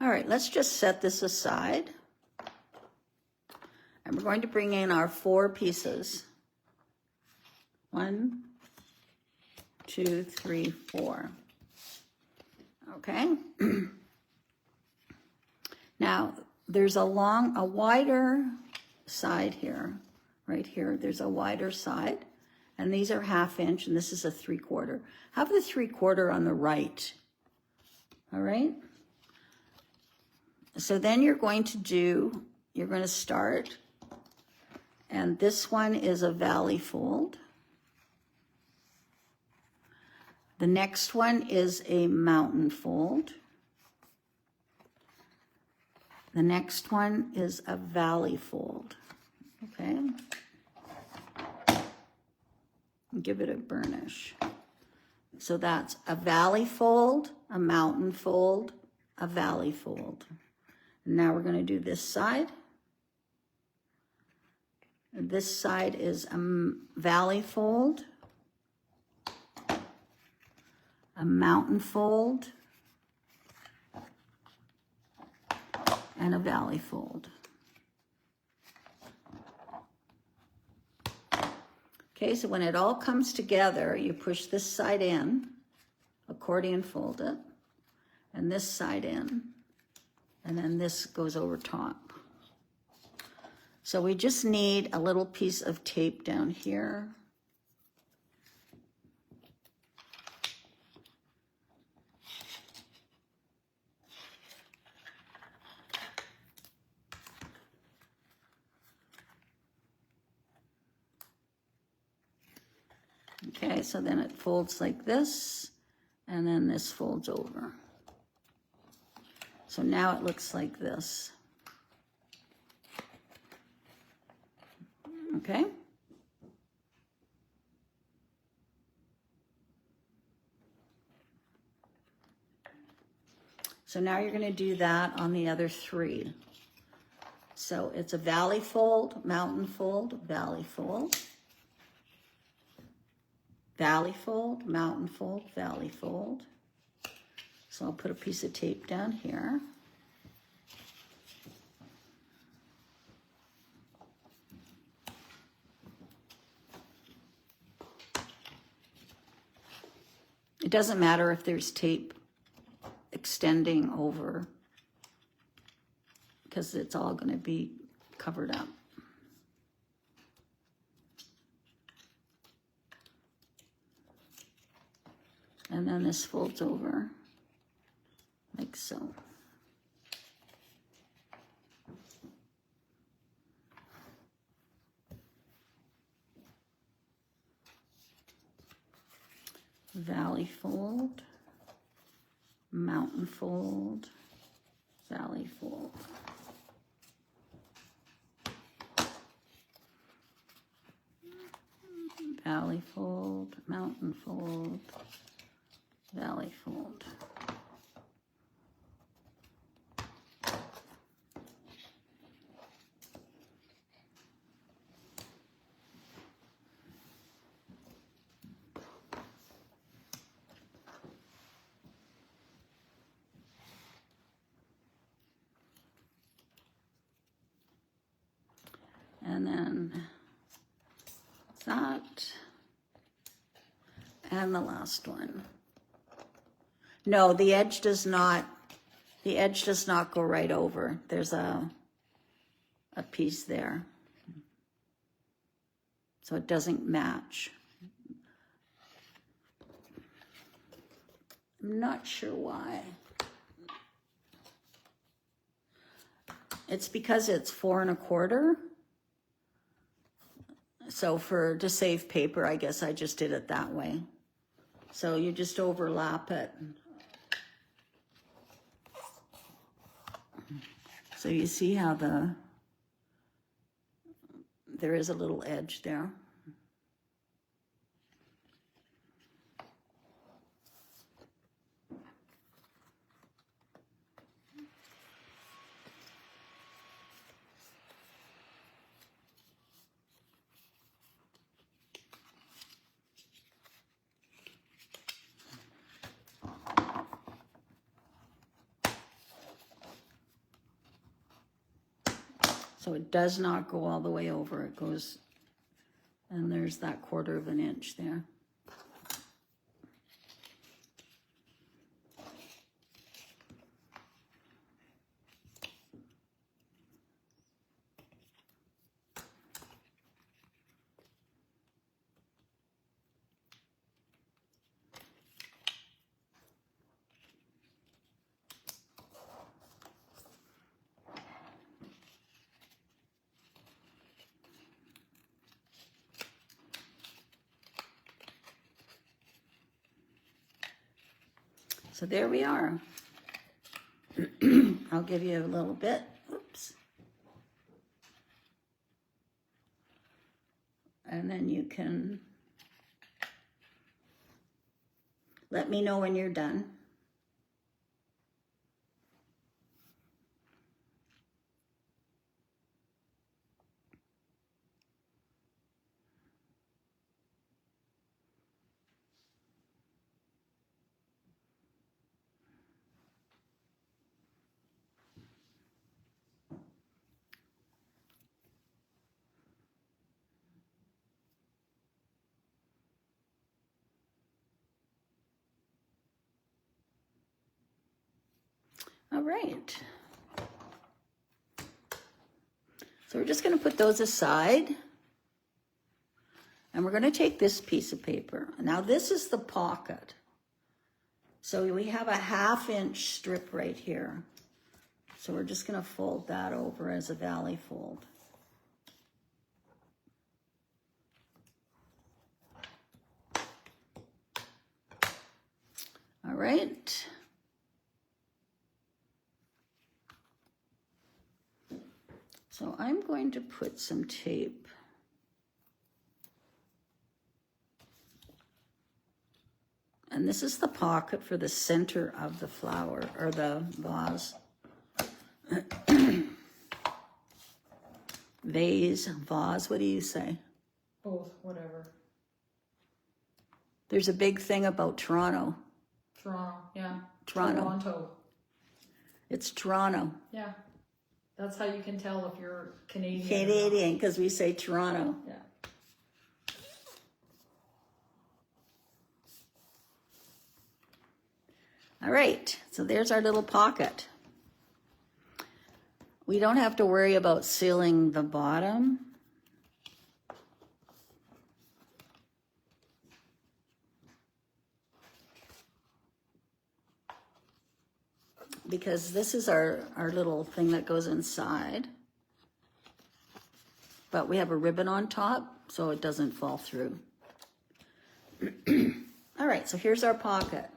All right, let's just set this aside. And we're going to bring in our 4 pieces. 1, 2, 3, 4. Okay. Now, there's a wider side here. Right here, there's a wider side. And these are 1/2 inch, and this is a 3/4. Have the 3/4 on the right. All right? So then you're going to start, and this one is a valley fold. The next one is a mountain fold. The next one is a valley fold, okay? Give it a burnish. So that's a valley fold, a mountain fold, a valley fold. Now we're going to do this side. This side is a valley fold, a mountain fold, and a valley fold. Okay, so when it all comes together, you push this side in, accordion fold it, and this side in. And then this goes over top. So we just need a little piece of tape down here. Okay, so then it folds like this, and then this folds over. So now it looks like this. Okay? So now you're going to do that on the other 3. So it's a valley fold, mountain fold, valley fold. Valley fold, mountain fold, valley fold. So I'll put a piece of tape down here. It doesn't matter if there's tape extending over, because it's all going to be covered up. And then this folds over like so. Valley fold, mountain fold, valley fold. Valley fold, mountain fold, valley fold. And then that, and the last one. No, the edge does not go right over. There's a piece there. So it doesn't match. I'm not sure why. It's because it's 4 1/4. So to save paper, I guess I just did it that way. So you just overlap it. So you see how there is a little edge there. So it does not go all the way over. It goes, and there's that 1/4 of an inch there. So there we are. I'll give you a little bit. Oops. And then you can let me know when you're done. All right. So we're just going to put those aside. And we're going to take this piece of paper. Now this is the pocket. So we have a 1/2 inch strip right here. So we're just going to fold that over as a valley fold. All right. So I'm going to put some tape and this is the pocket for the center of the flower or the vase. Vase, what do you say? Both, whatever. There's a big thing about Toronto. Toronto, yeah. Toronto. It's Toronto. Yeah. That's how you can tell if you're Canadian. Canadian, because we say Toronto. Yeah. All right, so there's our little pocket. We don't have to worry about sealing the bottom. Because this is our little thing that goes inside. But we have a ribbon on top, so it doesn't fall through. All right, so here's our pocket.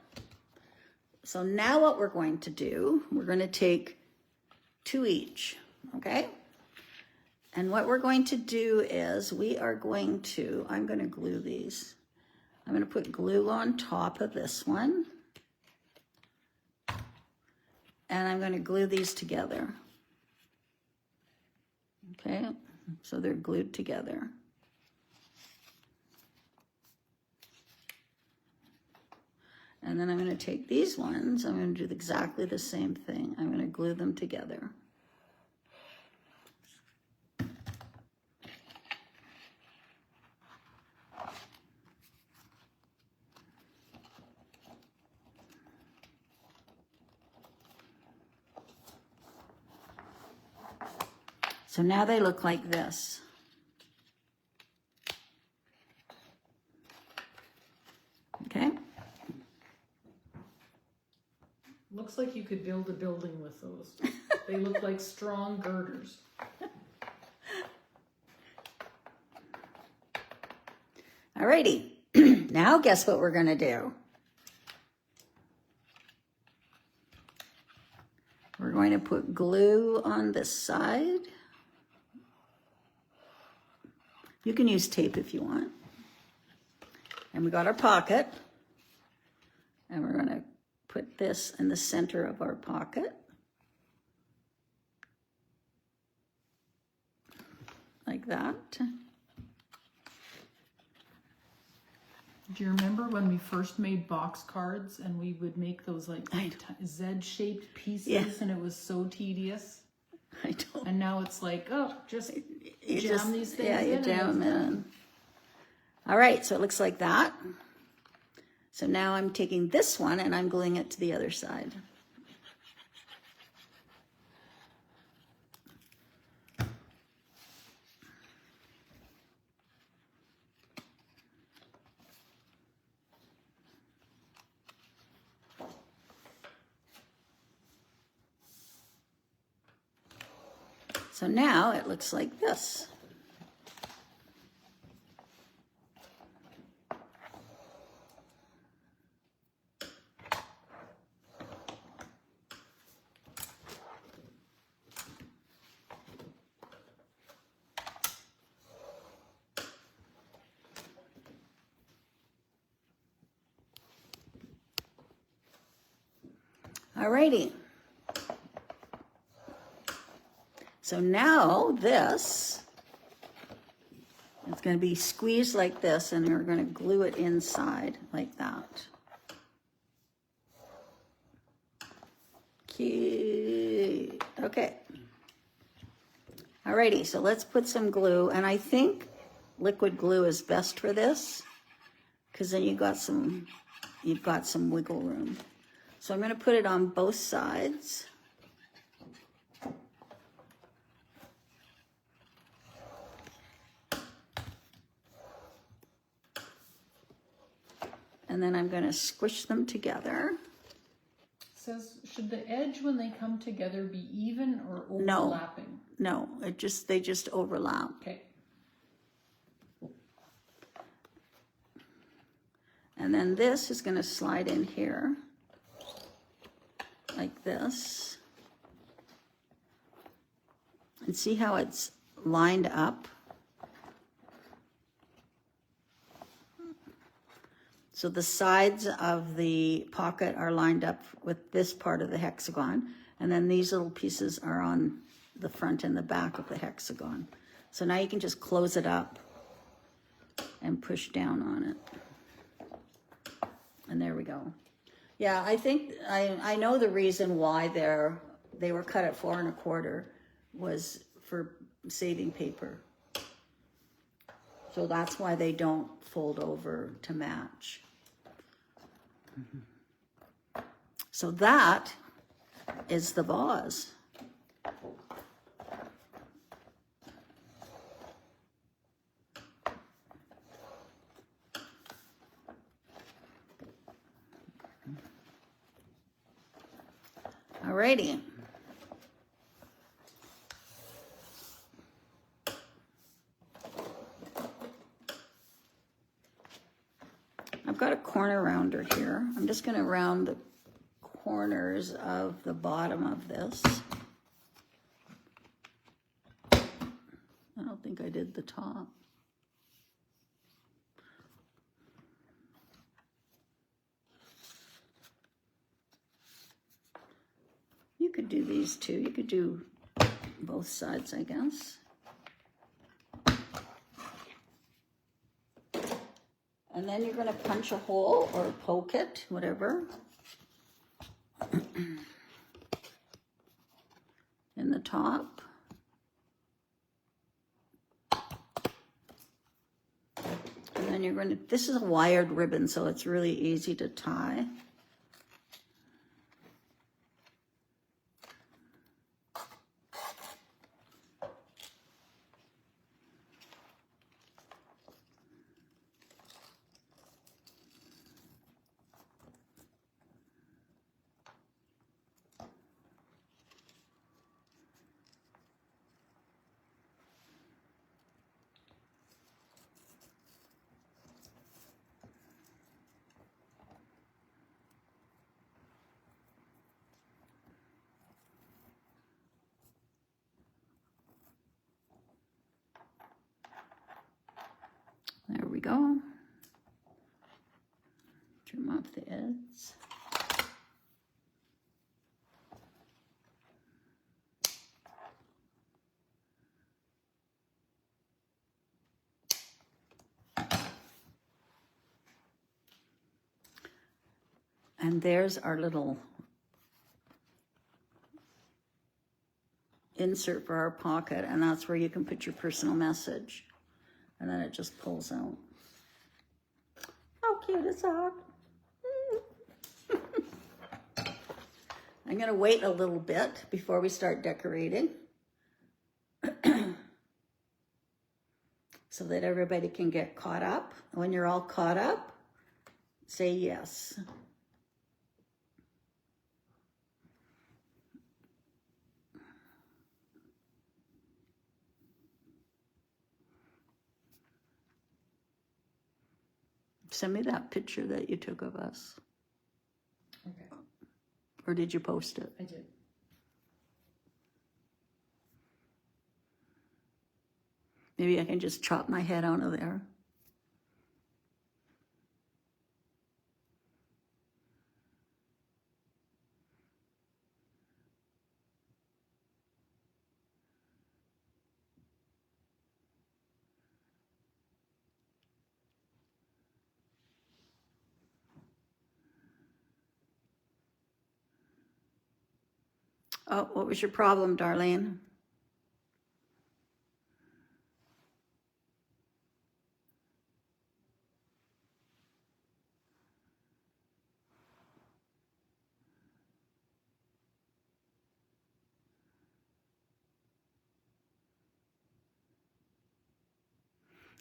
So now what we're going to do, we're going to take 2 each, okay? And what we're going to do is I'm going to glue these. I'm going to put glue on top of this one. And I'm going to glue these together. Okay, so they're glued together. And then I'm going to take these ones, I'm going to do exactly the same thing. I'm going to glue them together. So now they look like this. Okay. looks like you could build a building with those. They look like strong girders. Alrighty, now guess what we're gonna do? We're going to put glue on this side. You can use tape if you want. And we got our pocket. And we're gonna put this in the center of our pocket. Like that. Do you remember when we first made box cards and we would make those like I Z-shaped pieces, Yeah. and it was so tedious? I don't. And now it's like, oh, just You jam just- these things yeah, in you and jam it's them done. in. All right, so it looks like that. So now I'm taking this one and I'm gluing it to the other side. So now it looks like this. Alrighty. So now this, it's going to be squeezed like this, and we're going to glue it inside like that. Cute. Okay. Alrighty, so let's put some glue, and I think liquid glue is best for this, because then you've got some wiggle room. So I'm going to put it on both sides. And then I'm going to squish them together. Says, should the edge when they come together be even or No. overlapping? No, they just overlap. Okay. And then this is going to slide in here like this. And see how it's lined up? So the sides of the pocket are lined up with this part of the hexagon, and then these little pieces are on the front and the back of the hexagon. So now you can just close it up and push down on it. And there we go. Yeah, I think, I know the reason why they were cut at 4 1/4 was for saving paper. So that's why they don't fold over to match. So that is the vase. Alrighty. I've got a corner rounder here. I'm just going to round the corners of the bottom of this. I don't think I did the top. You could do these too. You could do both sides, I guess. And then you're going to punch a hole or poke it, whatever, in the top. And then you're going to, this is a wired ribbon, so it's really easy to tie. have this. And there's our little insert for our pocket, and that's where you can put your personal message. And then it just pulls out. How cute is that? I'm gonna wait a little bit before we start decorating so that everybody can get caught up. When you're all caught up, say yes. Send me that picture that you took of us. Okay, Or did you post it? I did. Maybe I can just chop my head out of there. Oh, what was your problem, Darlene?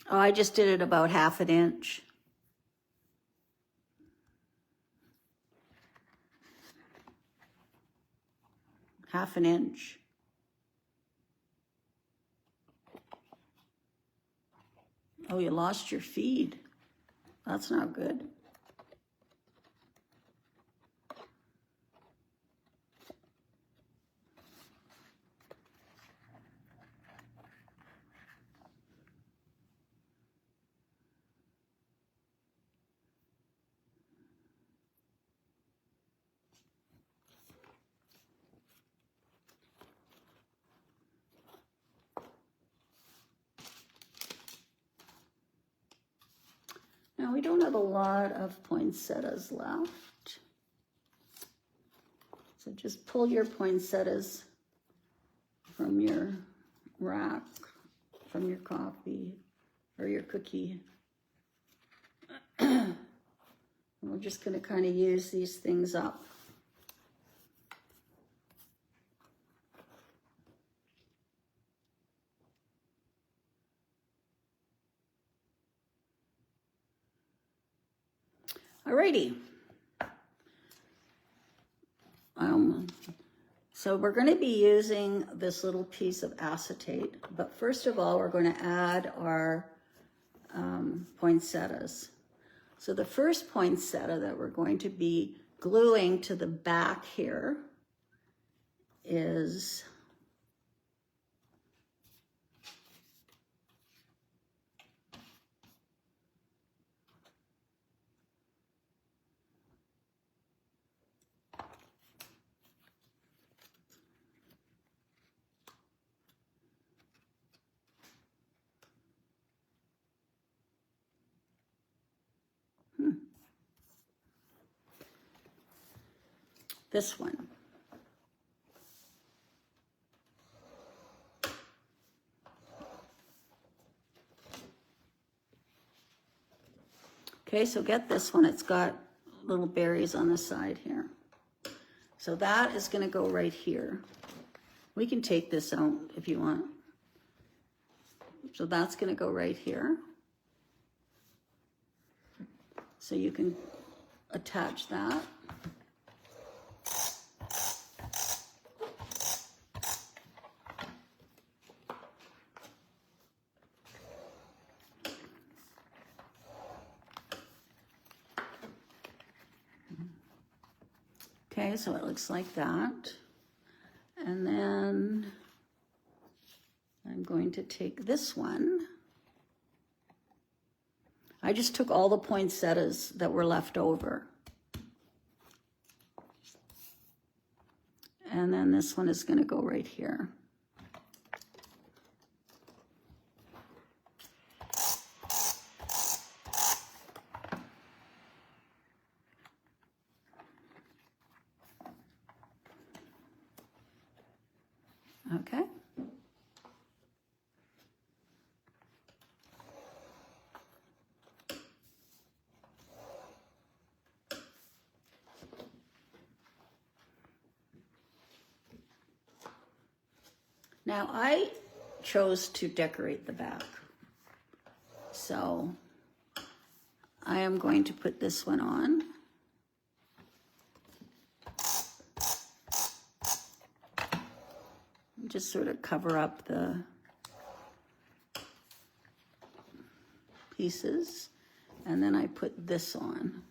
Oh, I just did it about 1/2 inch. Half an inch. Oh, you lost your feed. That's not good. Now, we don't have a lot of poinsettias left. So just pull your poinsettias from your rack, from your coffee or your cookie. And we're just going to kind of use these things up. Alrighty. So we're going to be using this little piece of acetate, but first of all, we're going to add our poinsettias. So the first poinsettia that we're going to be gluing to the back here is this one. Okay, so get this one. It's got little berries on the side here. So that is going to go right here. We can take this out if you want. So that's going to go right here. So you can attach that. Okay, so it looks like that. And then I'm going to take this one. I just took all the poinsettias that were left over. And then this one is going to go right here. Okay. Now I chose to decorate the back. So I am going to put this one on. Just sort of cover up the pieces, and then I put this on.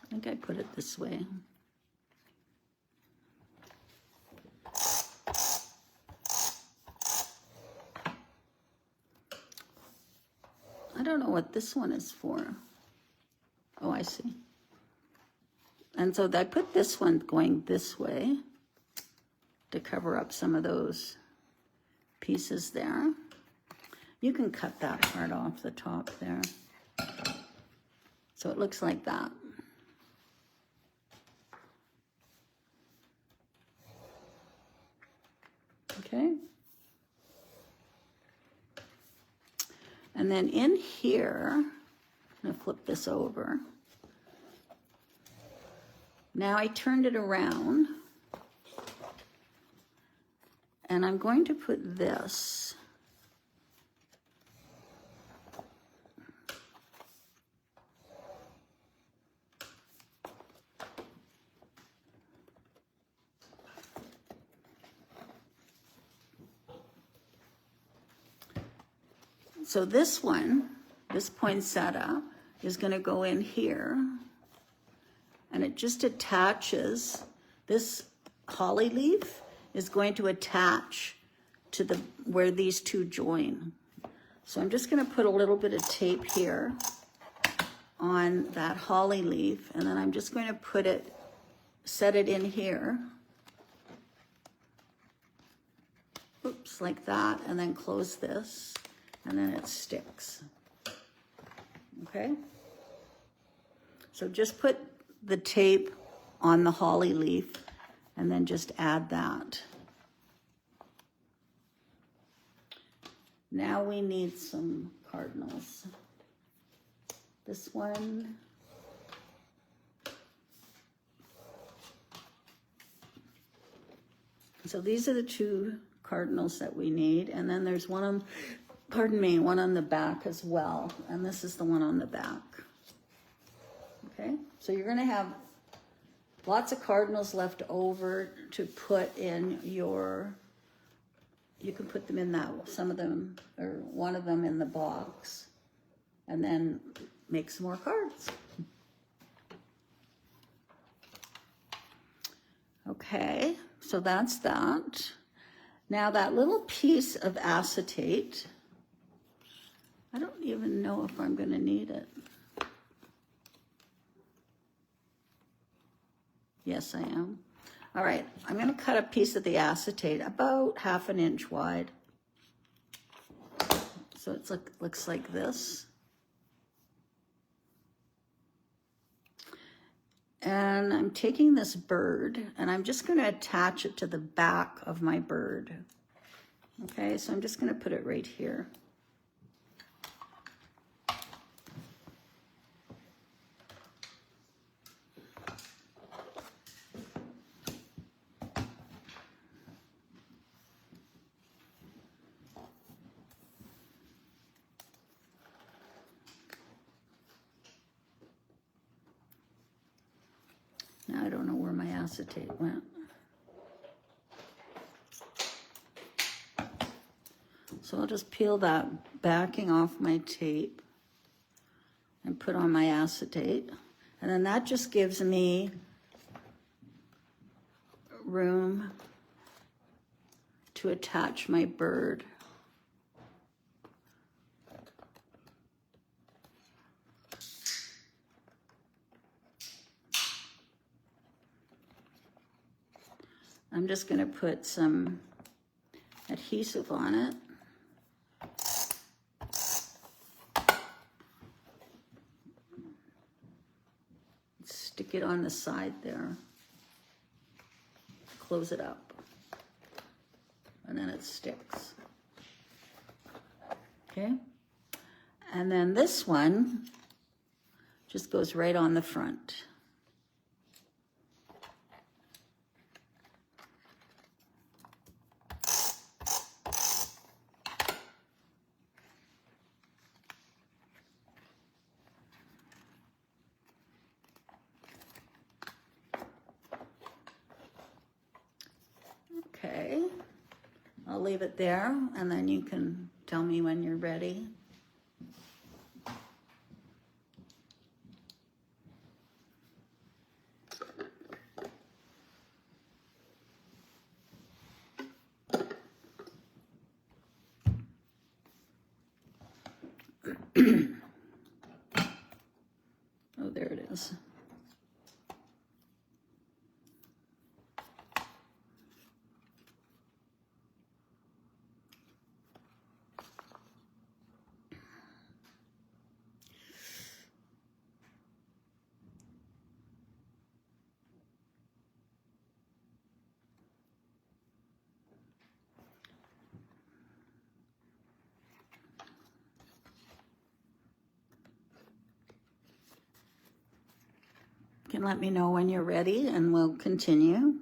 I think I put it this way. I don't know what this one is for. Oh, I see. And so I put this one going this way to cover up some of those pieces there. You can cut that part off the top there. So it looks like that. Okay. And then in here, I'm going to flip this over. Now I turned it around, and I'm going to put this so this one, this poinsettia, is going to go in here, and it just attaches. This holly leaf is going to attach to the where these two join. So I'm just going to put a little bit of tape here on that holly leaf, and then I'm just going to put it, set it in here. Oops, like that, and then close this. And then it sticks. Okay? So just put the tape on the holly leaf and then just add that. Now we need some cardinals. This one. So these are the two cardinals that we need, and then there's one on, pardon me, one on the back as well, and this is the one on the back. Okay, so you're going to have lots of cardinals left over to put in your, you can put them in that, some of them, or one of them in the box, and then make some more cards. Okay, so that's that. Now that little piece of acetate, I don't even know if I'm going to need it. Yes, I am. All right, I'm going to cut a piece of the acetate about 1/2 inch wide. So it's like, looks like this. And I'm taking this bird and I'm just going to attach it to the back of my bird. Okay, so I'm just going to put it right here. Now I don't know where my acetate went. So I'll just peel that backing off my tape and put on my acetate. And then that just gives me room to attach my bird. I'm just going to put some adhesive on it. Stick it on the side there. Close it up. And then it sticks. Okay? And then this one just goes right on the front. Okay, I'll leave it there, and then you can tell me when you're ready. Oh, there it is. You can let me know when you're ready and we'll continue.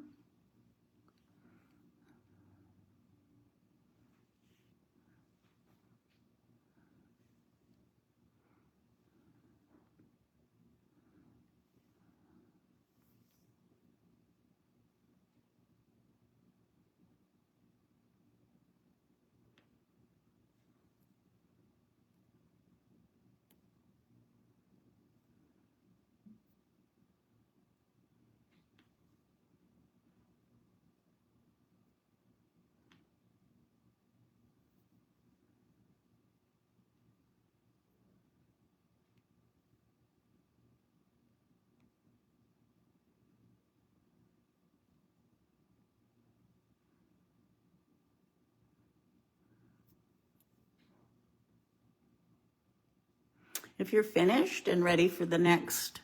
If you're finished and ready for the next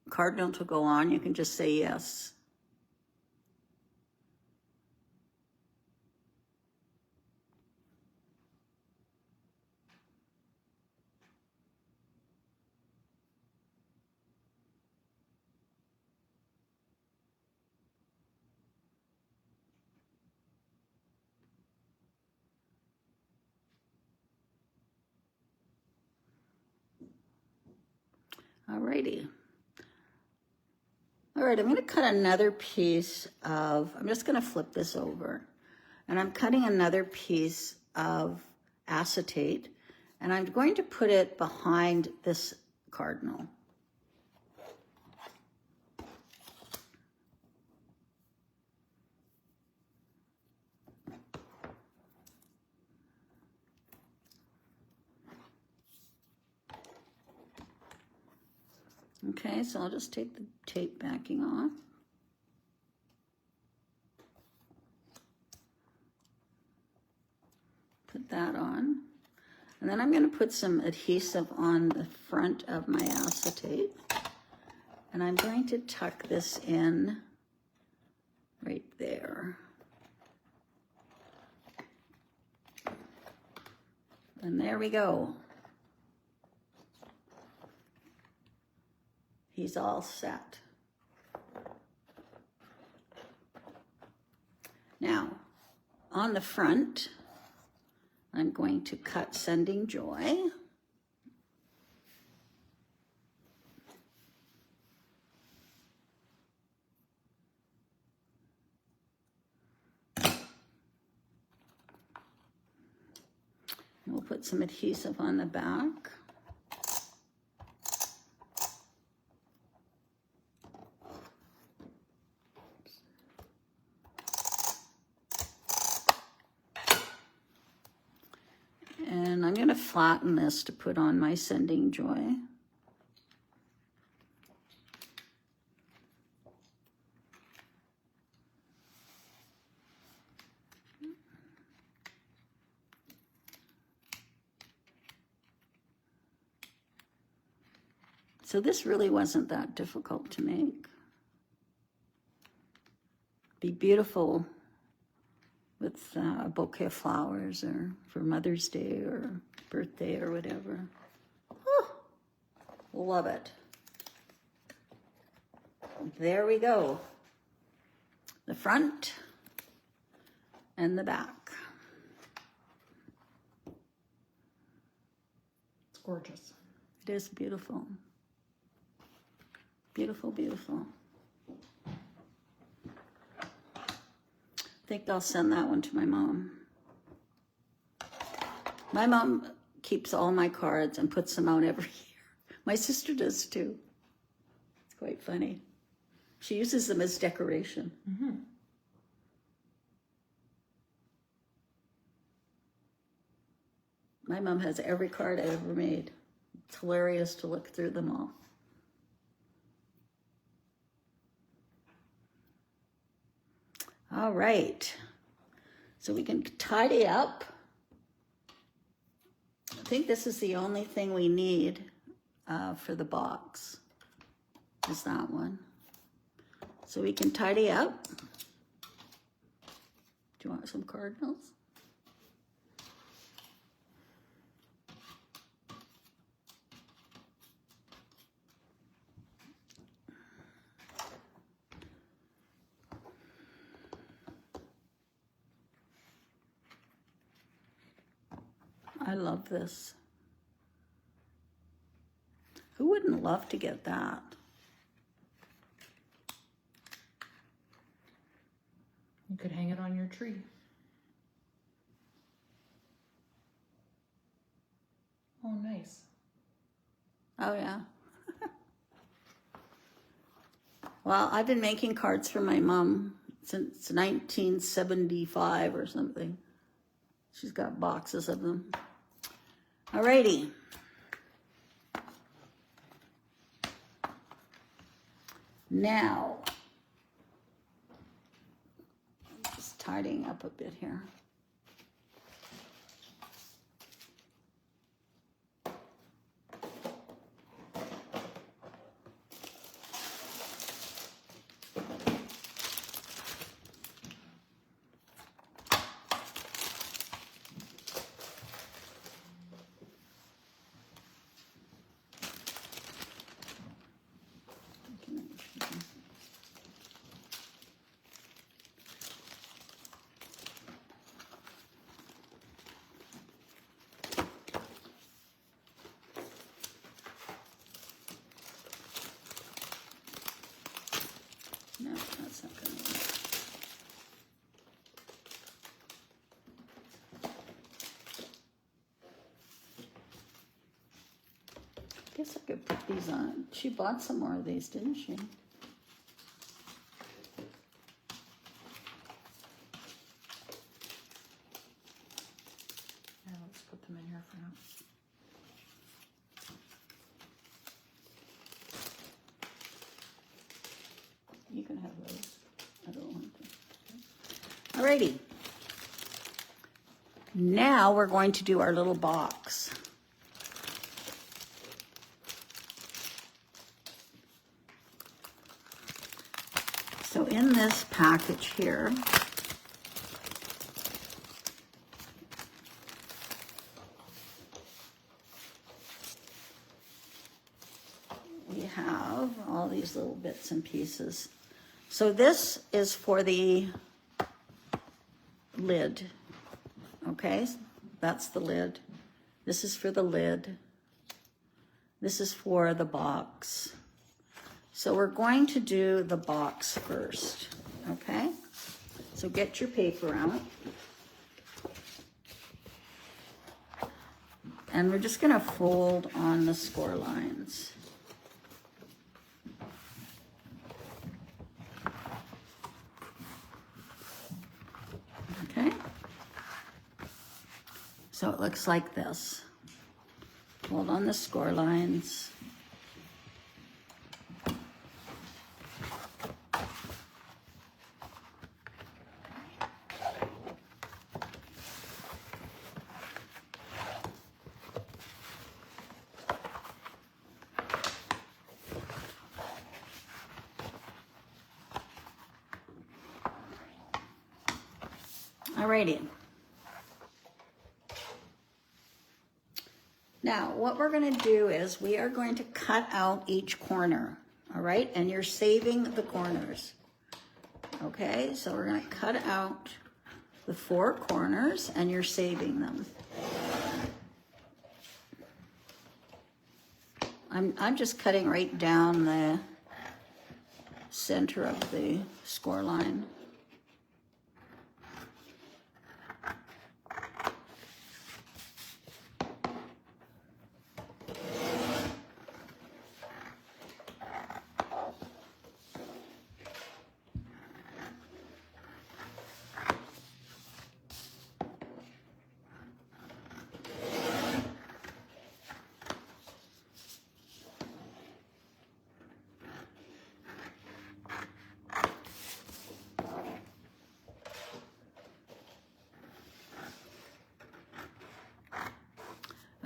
cardinal to go on, you can just say yes. Alrighty. All right, I'm going to cut another piece of, I'm just going to flip this over, and I'm cutting another piece of acetate, and I'm going to put it behind this cardinal. Okay, so I'll just take the tape backing off. Put that on. And then I'm going to put some adhesive on the front of my acetate. And I'm going to tuck this in right there. And there we go. He's all set. Now, on the front, I'm going to cut Sending Joy. We'll put some adhesive on the back. going to flatten this to put on my Sending Joy. So this really wasn't that difficult to make. Be beautiful with a bouquet of flowers, or for Mother's Day or birthday or whatever. Oh, love it. There we go. The front and the back. It's gorgeous. It is beautiful. Beautiful, beautiful. I think I'll send that one to my mom. My mom keeps all my cards and puts them out every year. My sister does too. It's quite funny. She uses them as decoration. Mm-hmm. My mom has every card I ever made. It's hilarious to look through them all. All right, so we can tidy up. I think this is the only thing we need for the box, is that one. So we can tidy up. Do you want some cardinals? I love this. Who wouldn't love to get that? You could hang it on your tree. Oh, nice. Oh, yeah. Well, I've been making cards for my mom since 1975 or something. She's got boxes of them. Alrighty. Now, just tidying up a bit here. No, that's not going to work. I guess I could put these on. She bought some more of these, didn't she? Yeah, let's put them in here for now. You can have those. I don't want to. Alrighty. Now we're going to do our little box. So in this package here, we have all these little bits and pieces. So this is for the lid, okay? That's the lid. This is for the lid. This is for the box. So we're going to do the box first, okay? So get your paper out. And we're just gonna fold on the score lines. Okay? So it looks like this. Hold on the score lines. Alrighty. Now, what we're going to do is we are going to cut out each corner, all right? And you're saving the corners, okay? So we're going to cut out the 4 corners and you're saving them. I'm just cutting right down the center of the score line.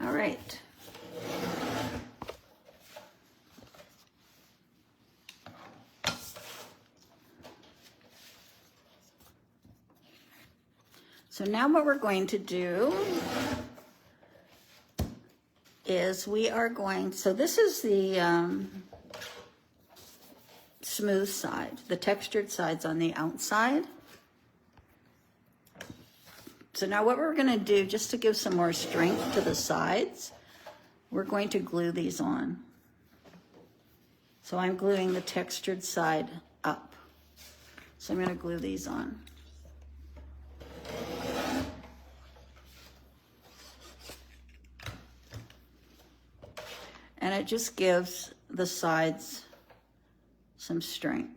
All right. So now what we're going to do is we are going, so this is the smooth side, the textured sides on the outside. So now what we're going to do, just to give some more strength to the sides, we're going to glue these on. So I'm gluing the textured side up. So I'm going to glue these on. And it just gives the sides some strength.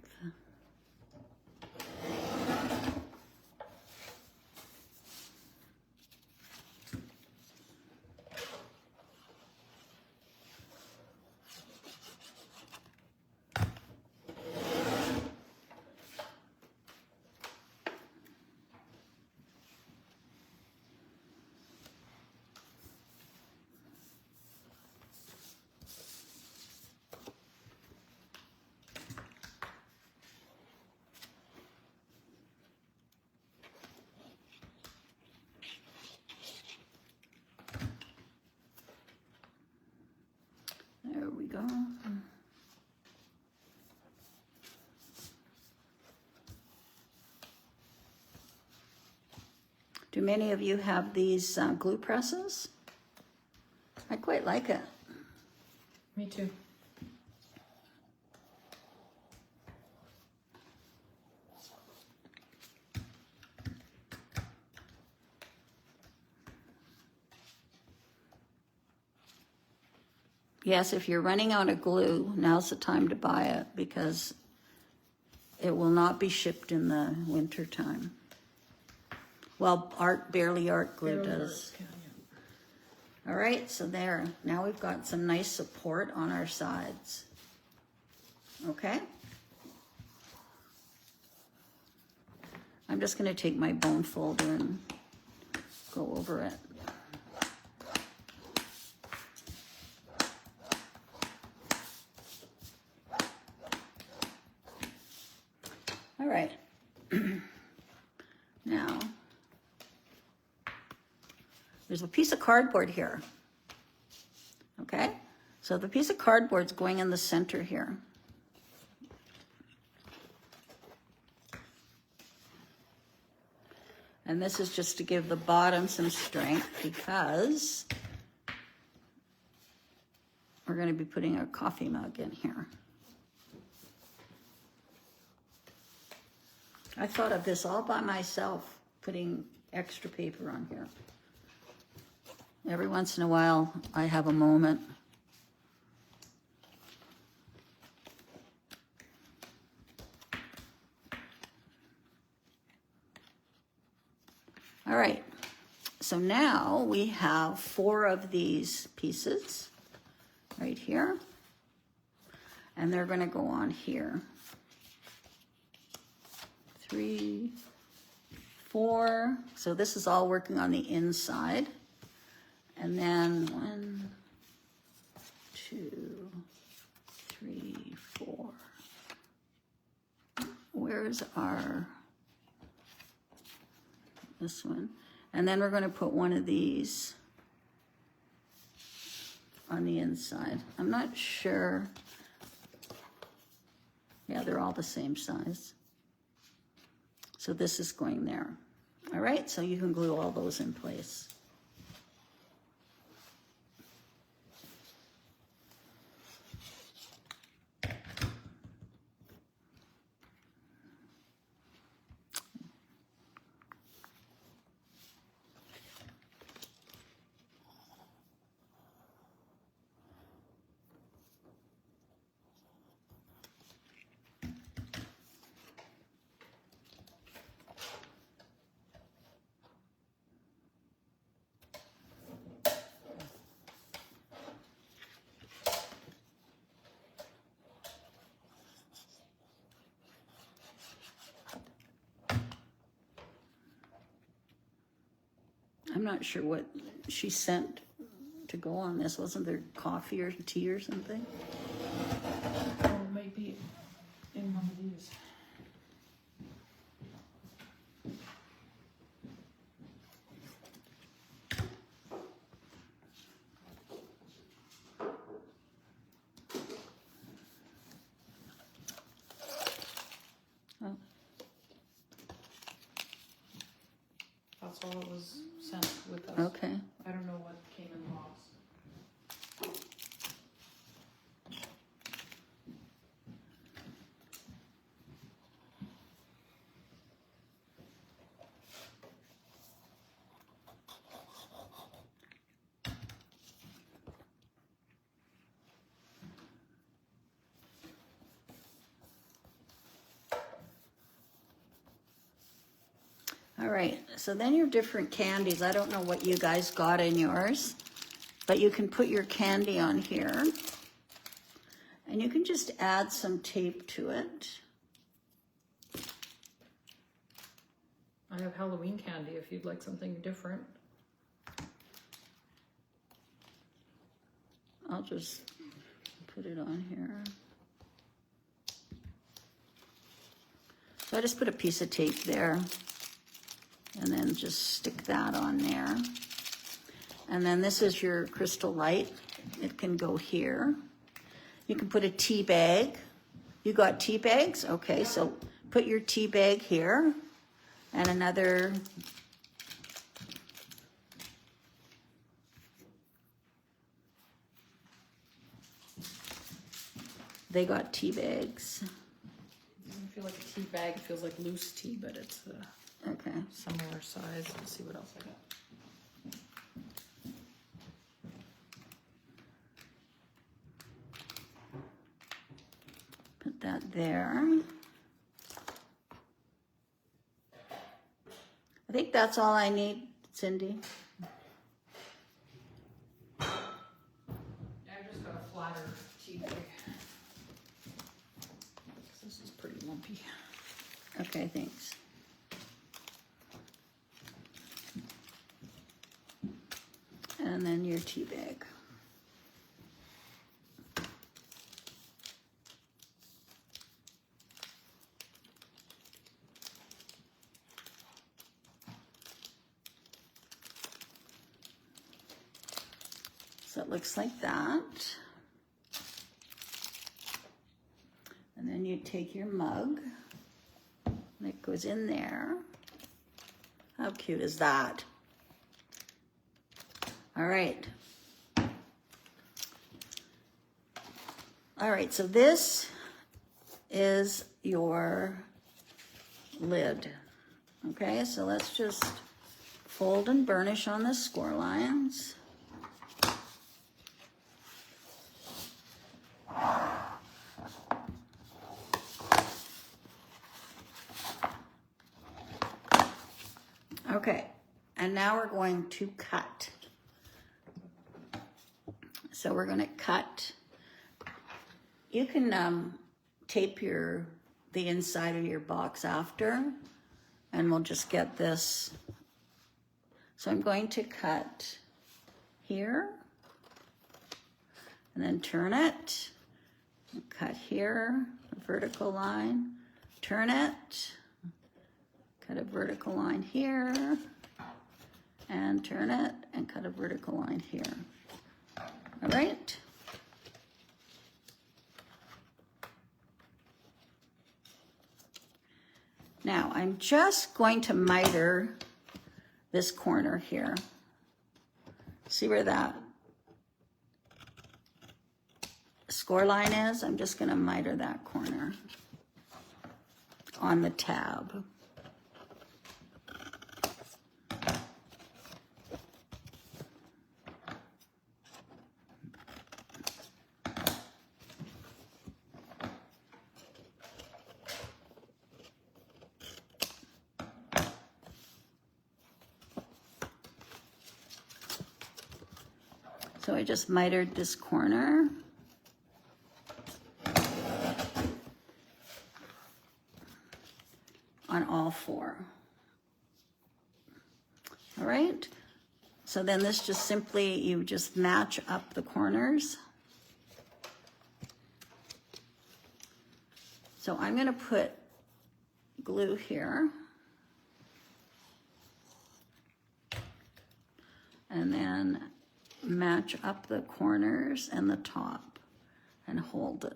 There we go. Do many of you have these glue presses? I quite like it. Me too. Yes, if you're running out of glue, now's the time to buy it because it will not be shipped in the winter time. Well, Barely Art glue does. All right, so there. Now we've got some nice support on our sides. Okay? I'm just going to take my bone folder and go over it. All right. Now, there's a piece of cardboard here. Okay? So the piece of cardboard's going in the center here. And this is just to give the bottom some strength because we're going to be putting our coffee mug in here. I thought of this all by myself, putting extra paper on here. Every once in a while, I have a moment. All right, so now we have 4 of these pieces right here, and they're going to go on here. 3, 4. So this is all working on the inside. And then 1, 2, 3, 4. Where's our, this one? And then we're going to put one of these on the inside. I'm not sure. Yeah, they're all the same size. So this is going there. All right, so you can glue all those in place. I'm not sure what she sent to go on this. Wasn't there coffee or tea or something? Oh, it might be in one of these. Oh, That's all it was sent with us. okay. I don't know what came in the box. All right, so then your different candies. I don't know what you guys got in yours, but you can put your candy on here. And you can just add some tape to it. I have Halloween candy if you'd like something different. I'll just put it on here. So I just put a piece of tape there and then just stick that on there. And then this is your crystal light. It can go here. You can put a tea bag. You got tea bags? Okay, so put your tea bag here and another. They got tea bags. It doesn't feel like a tea bag, it feels like loose tea, but it's a Okay. similar size. Let's see what else I got. Put that there. I think that's all I need, Cindy. I just got a flatter tea bag. This is pretty lumpy. Okay, thanks. And then your tea bag. So it looks like that. And then you take your mug, and it goes in there. How cute is that? All right. All right, so this is your lid. Okay, so let's just fold and burnish on the score lines. Okay, And now we're going to cut. So we're going to cut. You can tape the inside of your box after, and we'll just get this. So I'm going to cut here, and then turn it, cut here, a vertical line, turn it, cut a vertical line here, and turn it, and cut a vertical line here. All right? Now, I'm just going to miter this corner here. See where that score line is? I'm just going to miter that corner on the tab. So I just mitered this corner. On all four. All right. So then this just simply, you just match up the corners. So I'm going to put glue here. And then match up the corners and the top and hold it.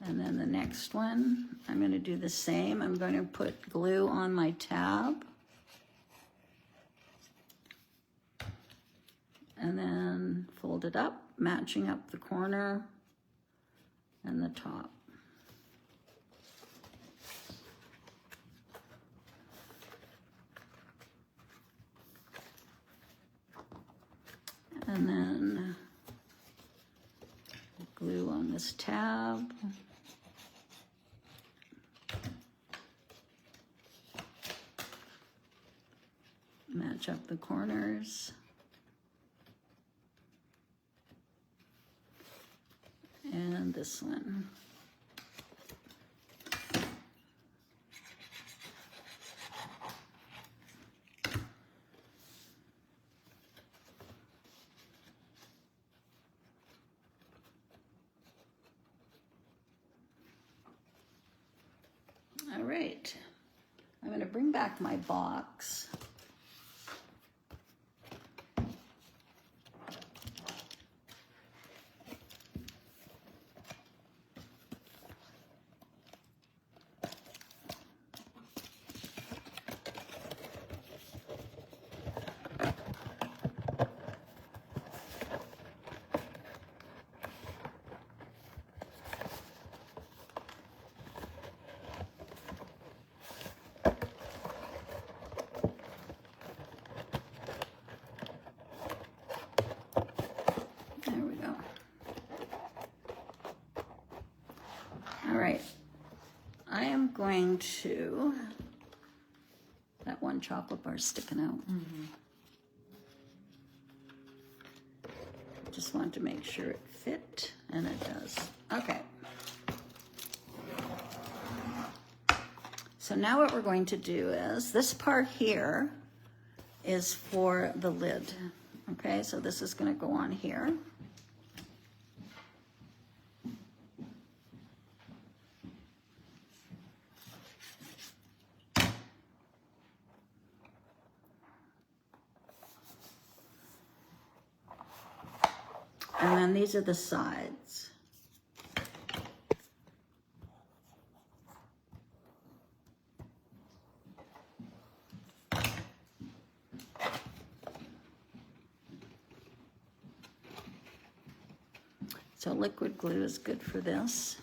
And then the next one, I'm going to do the same. I'm going to put glue on my tab. And then fold it up, matching up the corner and the top. And then glue on this tab. Match up the corners. And this one. All right, I'm going to bring back my box. There we go. All right, I am going to, that one chocolate bar sticking out. Just wanted to make sure it fit, and it does. Okay. So now what we're going to do is, this part here is for the lid. Okay, so this is going to go on here. And then these are the sides. So liquid glue is good for this.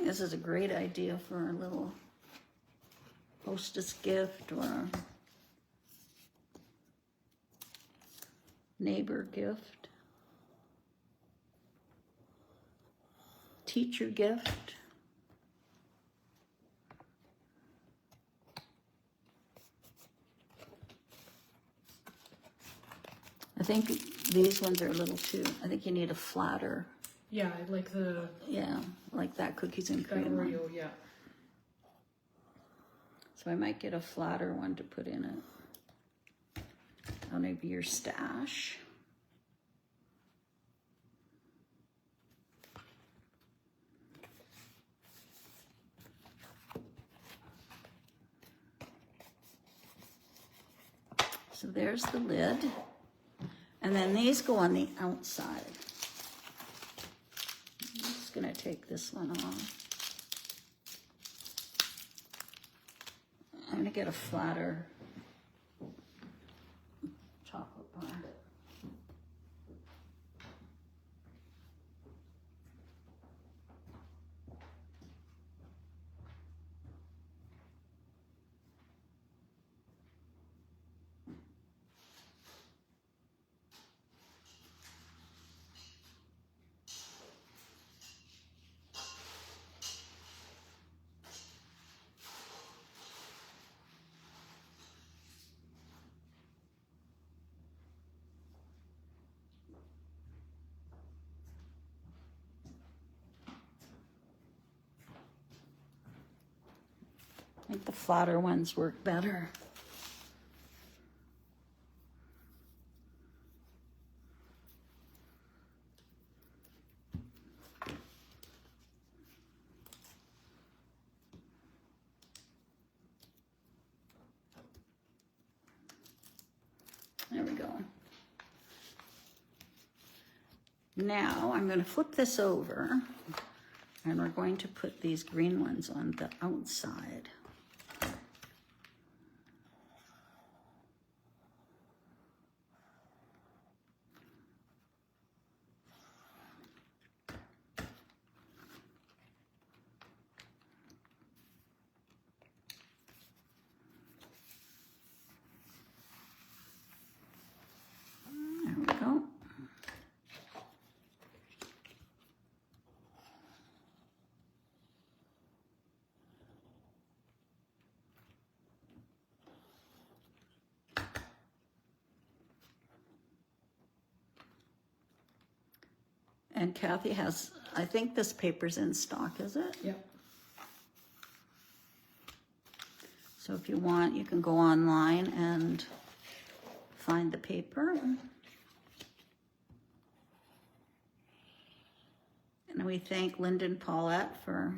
think this is a great idea for a little hostess gift or a neighbor gift, teacher gift. I think these ones are a little too, I think you need a flatter, Yeah, I like the yeah, like that cookies and that cream one. Oreo, yeah. So I might get a flatter one to put in it. Oh, maybe your stash. So there's the lid. And then these go on the outside. I'm just gonna take this one off. I'm gonna get a flatter chocolate bar. I think the flatter ones work better. There we go. Now I'm going to flip this over and we're going to put these green ones on the outside. There we go. And Kathy has, I think this paper's in stock, is it? Yep. So if you want, you can go online and find the paper. And we thank Lyndon Paulette for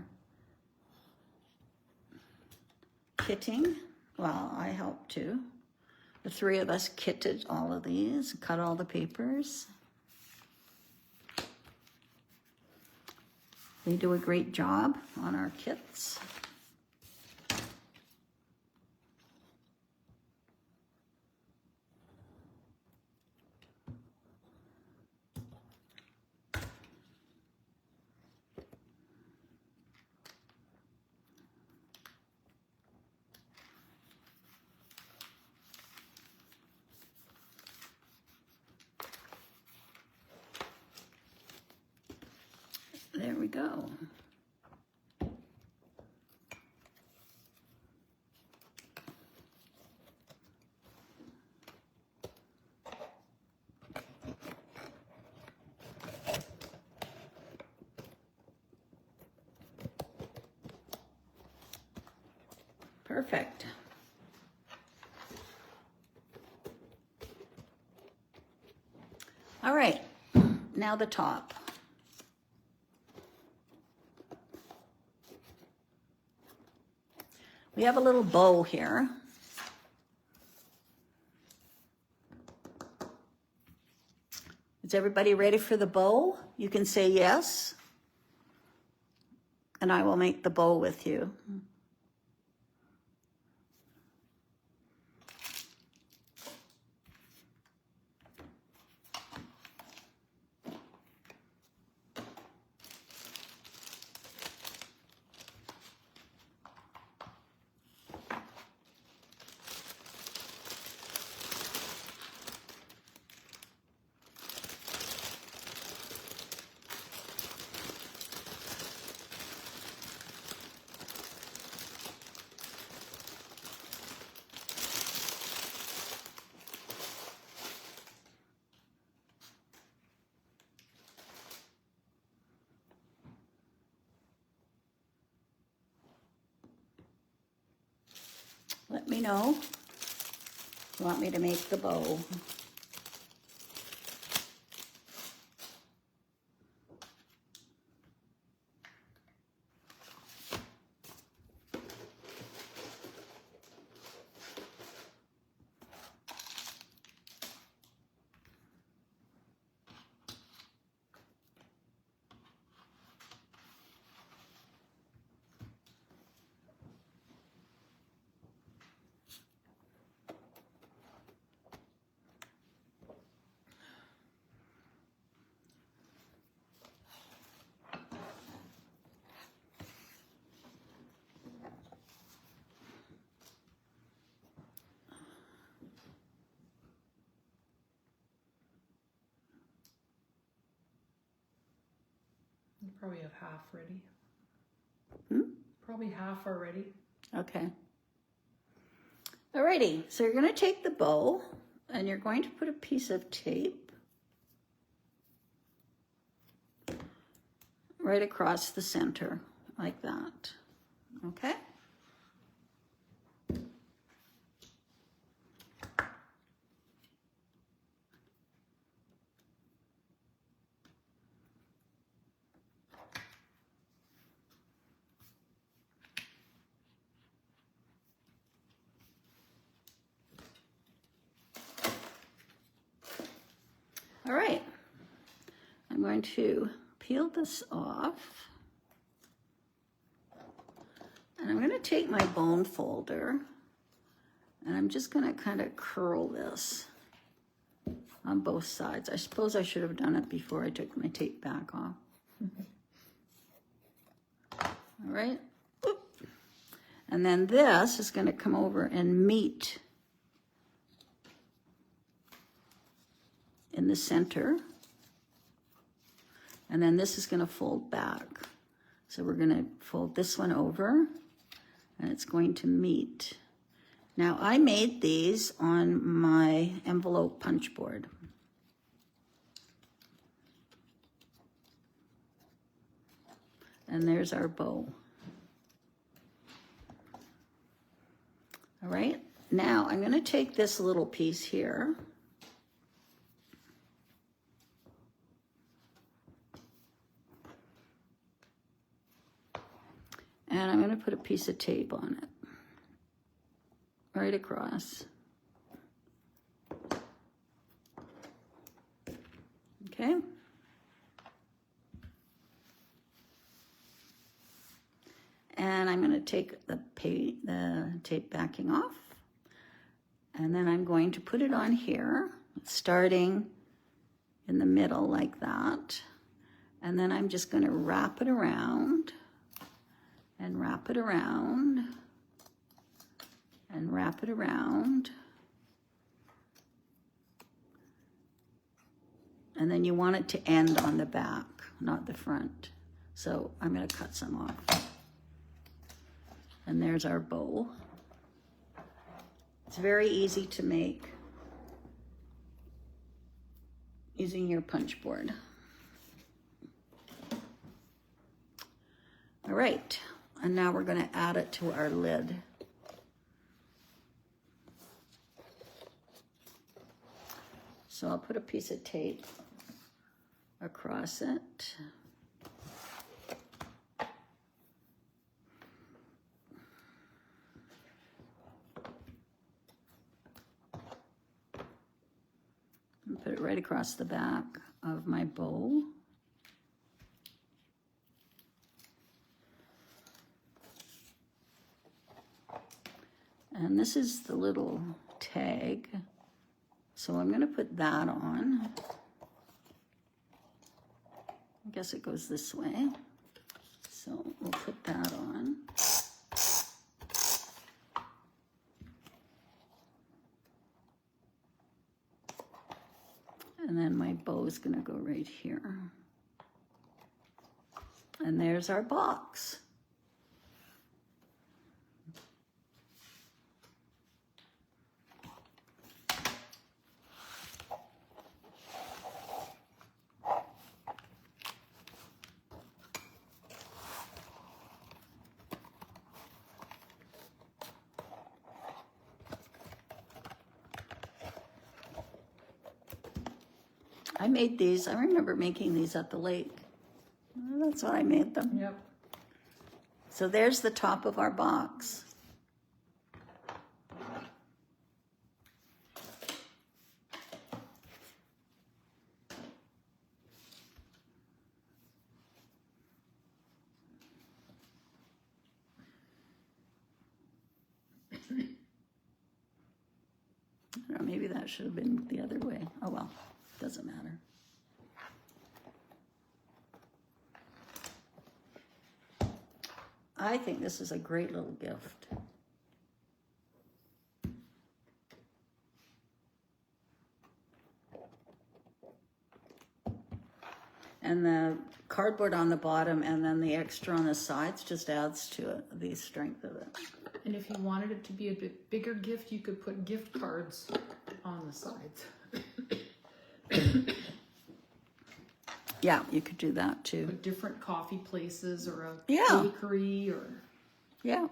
kitting. Well, I helped too. The three of us kitted all of these, cut all the papers. They do a great job on our kits. There we go. Perfect. All right, now the top. We have a little bow here. Is everybody ready for the bow? You can say yes, and I will make the bow with you. me know if you want me to make the bow. You probably have half ready. Hmm? Probably half already. Okay. Alrighty, so you're going to take the bow and you're going to put a piece of tape right across the center, like that. Okay? All right, I'm going to peel this off. And I'm going to take my bone folder and I'm just going to kind of curl this on both sides. I suppose I should have done it before I took my tape back off. All right. Oop. And then this is going to come over and meet in the center. And then this is going to fold back. So we're going to fold this one over and it's going to meet. Now I made these on my envelope punch board. And there's our bow. All right, now I'm going to take this little piece here. And I'm going to put a piece of tape on it, right across. Okay. And I'm going to take the tape backing off. And then I'm going to put it on here, starting in the middle like that. And then I'm just going to wrap it around. And wrap it around, and wrap it around. And then you want it to end on the back, not the front. So I'm going to cut some off. And there's our bow. It's very easy to make using your punch board. All right. And now we're going to add it to our lid. So I'll put a piece of tape across it. And put it right across the back of my bow. And this is the little tag. So I'm going to put that on. I guess it goes this way. So we'll put that on. And then my bow is going to go right here. And there's our box. I made these. I remember making these at the lake. That's what I made them. Yep. So there's the top of our box. I don't know, maybe that should have been the other way. Oh well, doesn't matter. I think this is a great little gift. And the cardboard on the bottom and then the extra on the sides just adds to it, the strength of it. And if you wanted it to be a bit bigger gift, you could put gift cards on the sides. Yeah, you could do that too. Put different coffee places or a Yeah. bakery or, Yeah,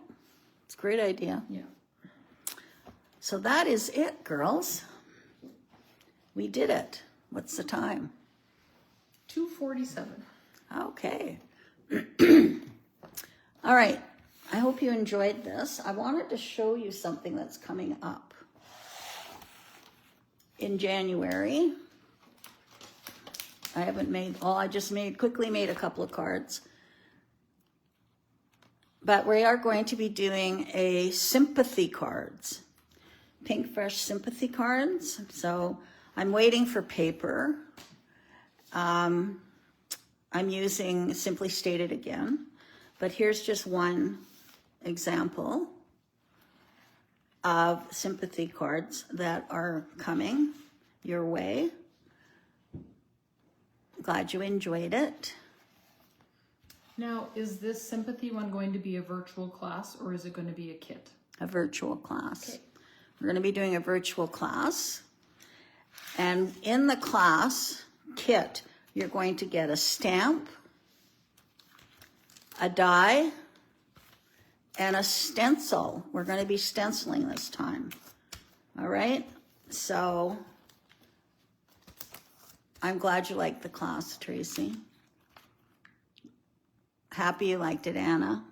it's a great idea. yeah. So that is it, girls. We did it. What's the time? 247. Okay. All right. I hope you enjoyed this. I wanted to show you something that's coming up in January. I haven't made, I just quickly made a couple of cards. But we are going to be doing a sympathy cards, Pink Fresh sympathy cards. So I'm waiting for paper. I'm using Simply Stated again, but here's just one example of sympathy cards that are coming your way. Glad you enjoyed it. Now, is this sympathy one going to be a virtual class or is it going to be a kit? A virtual class. Okay. We're going to be doing a virtual class. And in the class kit, you're going to get a stamp, a die, and a stencil. We're going to be stenciling this time. All right? So I'm glad you liked the class, Tracy. Happy you liked it, Anna.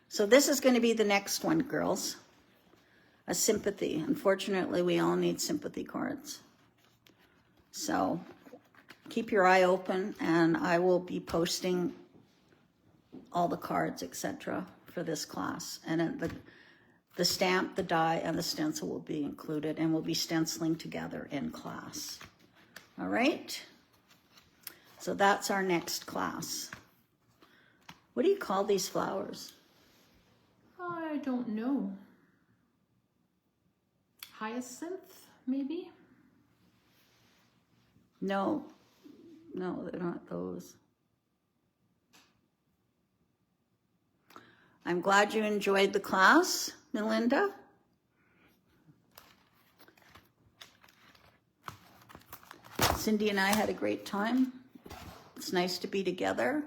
So this is going to be the next one, girls. A sympathy. Unfortunately, we all need sympathy cards. So keep your eye open, and I will be posting all the cards, etc. for this class. And the stamp, the die, and the stencil will be included, and we'll be stenciling together in class. All right? So that's our next class. What do you call these flowers? I don't know. Hyacinth, maybe? No, they're not those. I'm glad you enjoyed the class, Melinda. Cindy and I had a great time. It's nice to be together.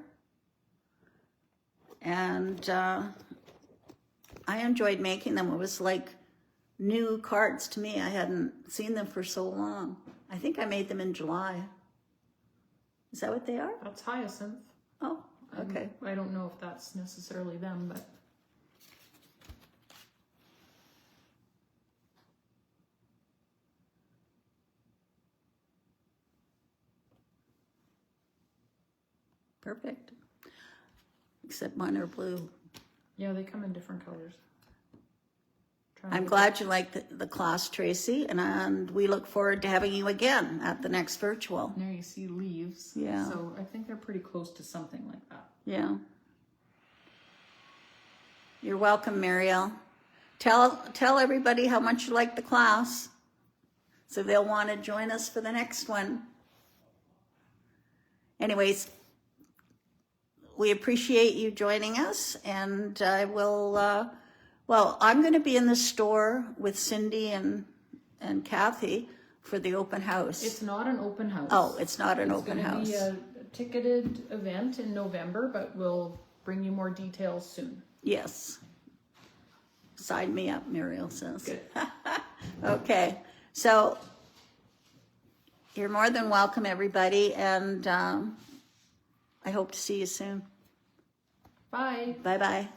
And I enjoyed making them. It was like new cards to me. I hadn't seen them for so long. I think I made them in July. Is that what they are? That's hyacinth. Oh, okay. I don't know if that's necessarily them, but Perfect. Except mine are blue. yeah, they come in different colors. I'm glad you liked the class, Tracy, and we look forward to having you again at the next virtual. There you see leaves. Yeah. So I think they're pretty close to something like that. Yeah. You're welcome, Marielle. Tell everybody how much you like the class, so they'll want to join us for the next one. Anyways, we appreciate you joining us, and I will, well, I'm going to be in the store with Cindy and Kathy for the open house. It's not an open house. Oh, it's not an open house. It's going to be a ticketed event in November, but we'll bring you more details soon. Yes. Sign me up, Muriel says. Good. Okay. So You're more than welcome, everybody, and I hope to see you soon. Bye. Bye-bye.